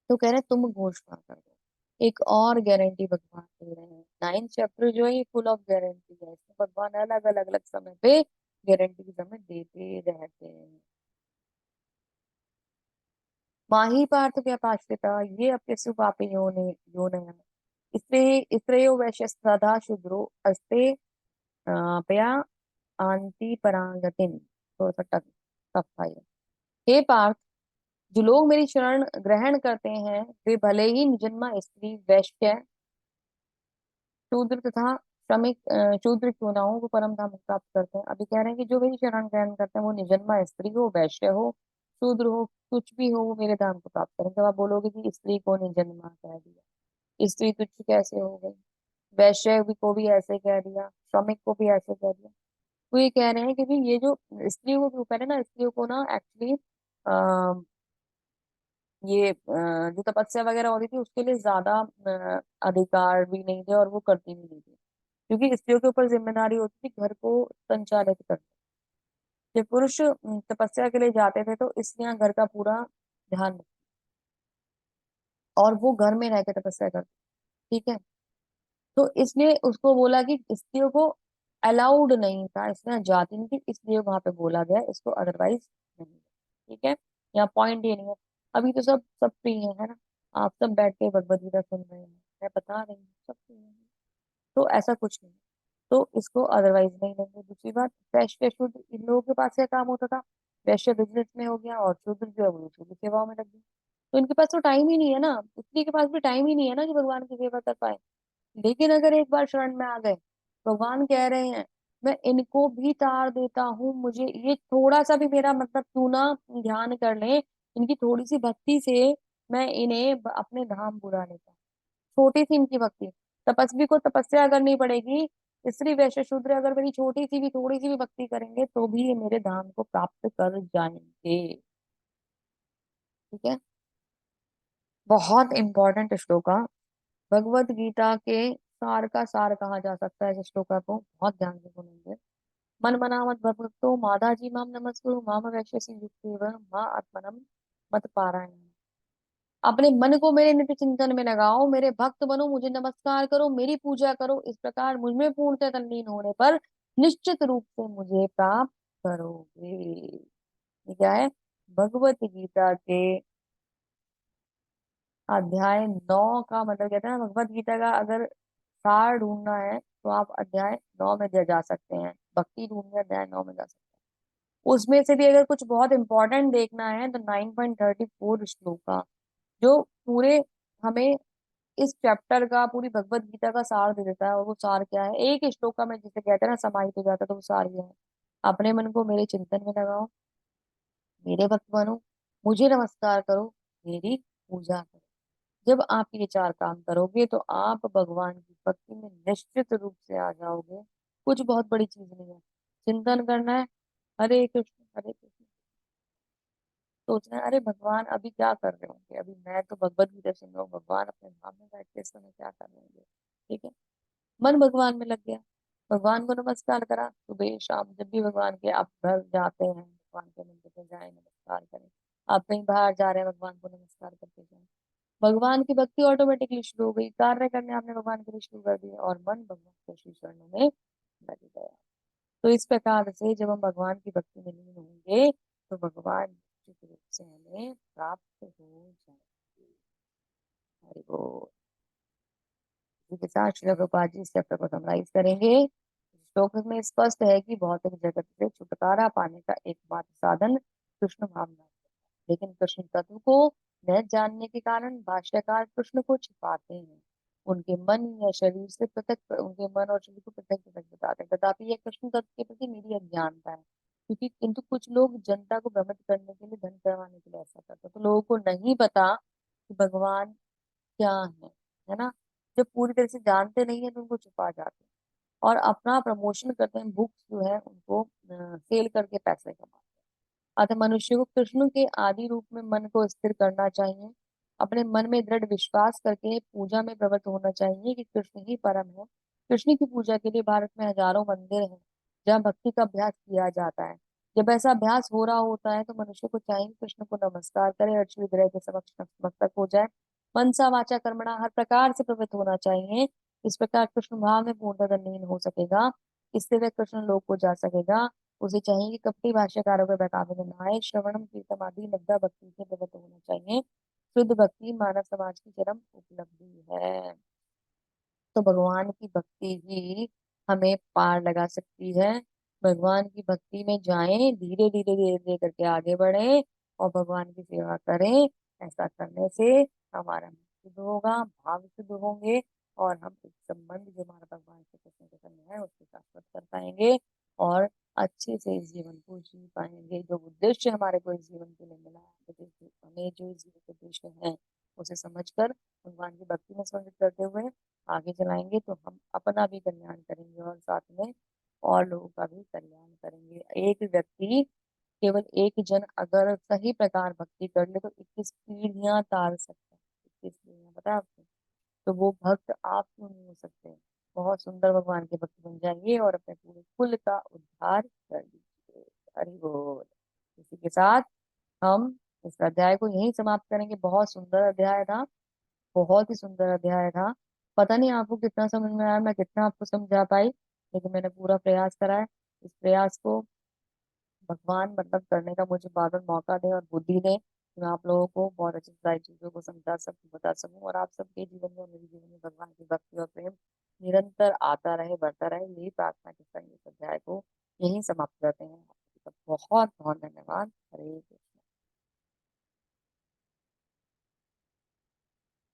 तो कह रहे हैं, तुम घोषणा कर दो। एक और गारंटी भगवान दे रहे हैं। 9th चैप्टर जो है ये फुल ऑफ गारंटी है। इसमें भगवान अलग अलग अलग समय पे गारंटी हमें देते रहते हैं। माही पार्थ व्यपाश्रिता ये अप्यसु पापी योने स्त्रेयो वैश्य सदा शूद्रो अस्ते पया आंति परांगतिन। थोड़ा सा टफ था ये। हे पार्थ, जो लोग मेरी शरण ग्रहण करते हैं वे भले ही निजन्मा स्त्री, वैश्य, शूद्र तथा श्रमिक, शूद्र क्यों ना हो, वो परम धाम प्राप्त करते हैं। अभी कह रहे हैं कि जो मेरी शरण ग्रहण करते हैं वो निजन्मा स्त्री हो, वैश्य हो, शूद्र हो, कुछ भी हो, वो मेरे धाम को प्राप्त करें। जब आप बोलोगे कि स्त्री को निजन्मा कह दिया, स्त्री तुच्छ कैसे हो गई, वैश्य भी को भी ऐसे कह दिया, श्रमिक को भी ऐसे कह दिया। तो ये कह रहे हैं कि भी ये जो स्त्रियों को, पहले ना स्त्रियों को ना एक्चुअली ये जो तपस्या वगैरह होती थी उसके लिए ज्यादा अधिकार भी नहीं थे और वो करती भी नहीं थी, क्योंकि स्त्रियों के ऊपर जिम्मेदारी होती थी घर को संचालित करना। जब पुरुष तपस्या के लिए जाते थे तो स्त्रियां घर का पूरा ध्यान रखती और वो घर में रह के तपस्या करती। ठीक है। तो इसलिए उसको बोला कि स्त्रियों को अलाउड नहीं था, इसलिए जाती नहीं थी, इसलिए वहां पे बोला गया, इसको अदरवाइज नहीं। ठीक है। यहाँ पॉइंट ये नहीं है। अभी तो सब सब फ्री है ना। आप सब बैठ के भगवद गीता सुन रहे हैं, मैं बता रही हूँ, सब फ्री है। तो ऐसा कुछ नहीं। तो इसको अदरवाइज नहीं लेंगे। दूसरी बात, वैश्य शूद्र इन लोगों के पास क्या काम होता था? वैश्य बिजनेस में हो गया और शूद्र जो है वो दूसरों की सेवाओं में लग गया। तो इनके पास तो टाइम ही नहीं है ना, पुत्री के पास भी टाइम ही नहीं है ना कि भगवान की सेवा कर पाए। लेकिन अगर एक बार शरण में आ गए, भगवान कह रहे हैं मैं इनको भी तार देता हूँ, मुझे ये थोड़ा सा भी मेरा मतलब क्यों ना ध्यान कर ले, इनकी थोड़ी सी भक्ति से मैं इन्हें अपने धाम बुला लेता हूँ। छोटी सी इनकी भक्ति, तपस्वी को तपस्या करनी पड़ेगी, स्त्री वैश्य शूद्र अगर मेरी छोटी सी भी थोड़ी सी भी भक्ति करेंगे तो भी ये मेरे धाम को प्राप्त कर जाएंगे। ठीक है। बहुत इंपॉर्टेंट श्लोक है, भगवत गीता के सार का सार कहा जा सकता है इस श्लोका को, बहुत ध्यान से सुनेंगे। मन मना मत भक्तो माधा जी माम नमस्कुरु माम वैश्यसि युक्तेव मां आत्मनम मत पारायण। अपने मन को मेरे नित्य चिंतन में लगाओ, मेरे भक्त बनो, मुझे नमस्कार करो, मेरी पूजा करो, इस प्रकार मुझ में पूर्णतः तल्लीन होने पर निश्चित रूप से मुझे प्राप्त करोगे। ये क्या है? भगवत गीता के अध्याय 9 का मतलब कहते हैं ना, भगवत गीता का अगर सार ढूंढना है तो आप अध्याय 9 में जा सकते हैं, भक्ति ढूंढने अध्याय 9 में जा सकते हैं। उसमें से भी अगर कुछ बहुत इंपॉर्टेंट देखना है तो 9.34 श्लोक का, जो पूरे हमें इस चैप्टर का, पूरी भगवत गीता का सार दे देता है। और वो सार क्या है, एक श्लोक का में जिसे कहते हैं ना समाहित हो जाता है, तो वो सार ये है, अपने मन को मेरे चिंतन में लगाओ, मेरे भक्त बनो, मुझे नमस्कार करो, मेरी पूजा करो। जब आप ये चार काम करोगे तो आप भगवान की भक्ति में निश्चित रूप से आ जाओगे। कुछ बहुत बड़ी चीज नहीं है, चिंतन करना है, हरे कृष्ण हरे कृष्ण, सोचना है अरे भगवान अभी क्या कर रहे होंगे, अभी मैं तो भगवत गीता सुन रहा हूँ, भगवान अपने धाम में बैठ के इस समय क्या कर रहे होंगे। ठीक है। मन भगवान में लग गया, भगवान को नमस्कार करा, सुबह शाम जब भी भगवान के आप घर जाते हैं भगवान के मंदिर में जाए नमस्कार करें, आप कहीं बाहर जा रहे हैं भगवान को नमस्कार करते जाए। भगवान की भक्ति ऑटोमेटिकली शुरू हो गई, कार्य करने आपने भगवान के लिए शुरू कर दिया और मन भगवान के श्री चरणों में लग गया। तो इस प्रकार से जब हम भगवान की भक्ति में लीन होंगे तो भगवान निश्चित रूप से हमें प्राप्त हो जाएंगे। हरि बोल। इसी के साथ श्रील प्रभुपाद जी इस चैप्टर को समराइज करेंगे। श्लोक में स्पष्ट है कि भौतिक जगत से छुटकारा पाने का एकमात्र साधन कृष्ण भावना है। लेकिन कृष्ण तत्व को न जानने के कारण भाष्यकार कृष्ण को छिपाते हैं, उनके मन या शरीर से पृथक, उनके मन और शरीर को पृथक पृथक बताते हैं। तथापि यह कृष्ण तत्व के प्रति मेरी अज्ञानता है, क्योंकि किंतु कुछ लोग जनता को भ्रमित करने के लिए, धन करवाने के लिए ऐसा करते हैं। तो लोगों को नहीं पता कि भगवान क्या है ना। जब पूरी तरह से जानते नहीं है तो उनको छुपा जाते हैं और अपना प्रमोशन करते हैं, बुक्स जो है उनको सेल करके पैसे कमाते हैं। अतः मनुष्य को कृष्ण के आदि रूप में मन को स्थिर करना चाहिए, अपने मन में दृढ़ विश्वास करके पूजा में प्रवृत्त होना चाहिए कि कृष्ण ही परम है। कृष्ण की पूजा के लिए भारत में हजारों मंदिर हैं जहाँ भक्ति का अभ्यास किया जाता है। जब ऐसा अभ्यास हो रहा होता है तो मनुष्य को चाहिए कि कृष्ण को नमस्कार करे, अर्ची हृदय के समक्ष नतमस्तक हो जाए, मनसा वाचा कर्मणा हर प्रकार से प्रवृत्त होना चाहिए। इस प्रकार कृष्ण भाव में पूर्णतः लीन हो सकेगा, इससे वह कृष्ण लोक को जा सकेगा। उसे चाहिए कि कपटी भाष्यकारों के बहकावे में नहाए, श्रवणम कीर्तम आदि लब्धा भक्ति से प्रवृत्त होना चाहिए। शुद्ध भक्ति मानव समाज की चरम उपलब्धि है। तो भगवान की भक्ति ही हमें पार लगा सकती है। भगवान की भक्ति में जाएं, धीरे धीरे धीरे धीरे करके आगे बढ़े और भगवान की सेवा करें। ऐसा करने से हमारा मन शुद्ध होगा, भाव शुद्ध होंगे और हम एक संबंध जो हमारा भगवान से कृष्ण के संग है उसके शाश्वत कर पाएंगे और अच्छे से इस जीवन को जी पाएंगे। जो उद्देश्य हमारे को इस जीवन के लिए मिला है, हमें जो इस जीवन के उद्देश्य है उसे समझकर भगवान की भक्ति में समर्पित करते हुए आगे चलाएंगे तो हम अपना भी कल्याण करेंगे और साथ में और लोगों का भी कल्याण करेंगे। एक व्यक्ति, केवल एक जन अगर सही प्रकार भक्ति कर ले तो 21 पीढ़ियां तार सकता है। 21 पीढ़ियां, पता है आपको? तो वो भक्त आप क्यों नहीं हो सकते? बहुत सुंदर भगवान के भक्त बन जाइए और अपने पूरे कुल का उद्धार कर दीजिए। हरि बोल। इसी के साथ हम इस अध्याय को यहीं समाप्त करेंगे। बहुत सुंदर अध्याय था, बहुत ही सुंदर अध्याय था। पता नहीं आपको कितना समझ में आया, मैं कितना आपको समझा पाई, लेकिन मैंने पूरा प्रयास करा है। इस प्रयास को भगवान मतलब करने का मुझे बार बार मौका दे और बुद्धि दे कि मैं आप लोगों को बहुत अच्छी सारी चीजों को समझा सकूं, बता सकूं और आप सबके जीवन में और मेरे जीवन में भगवान की भक्ति और प्रेम निरंतर आता रहे, बढ़ता रहे। यही प्रार्थना के संग इस अध्याय को यही समाप्त करते हैं। आप सबका बहुत बहुत धन्यवाद। हरे कृष्ण।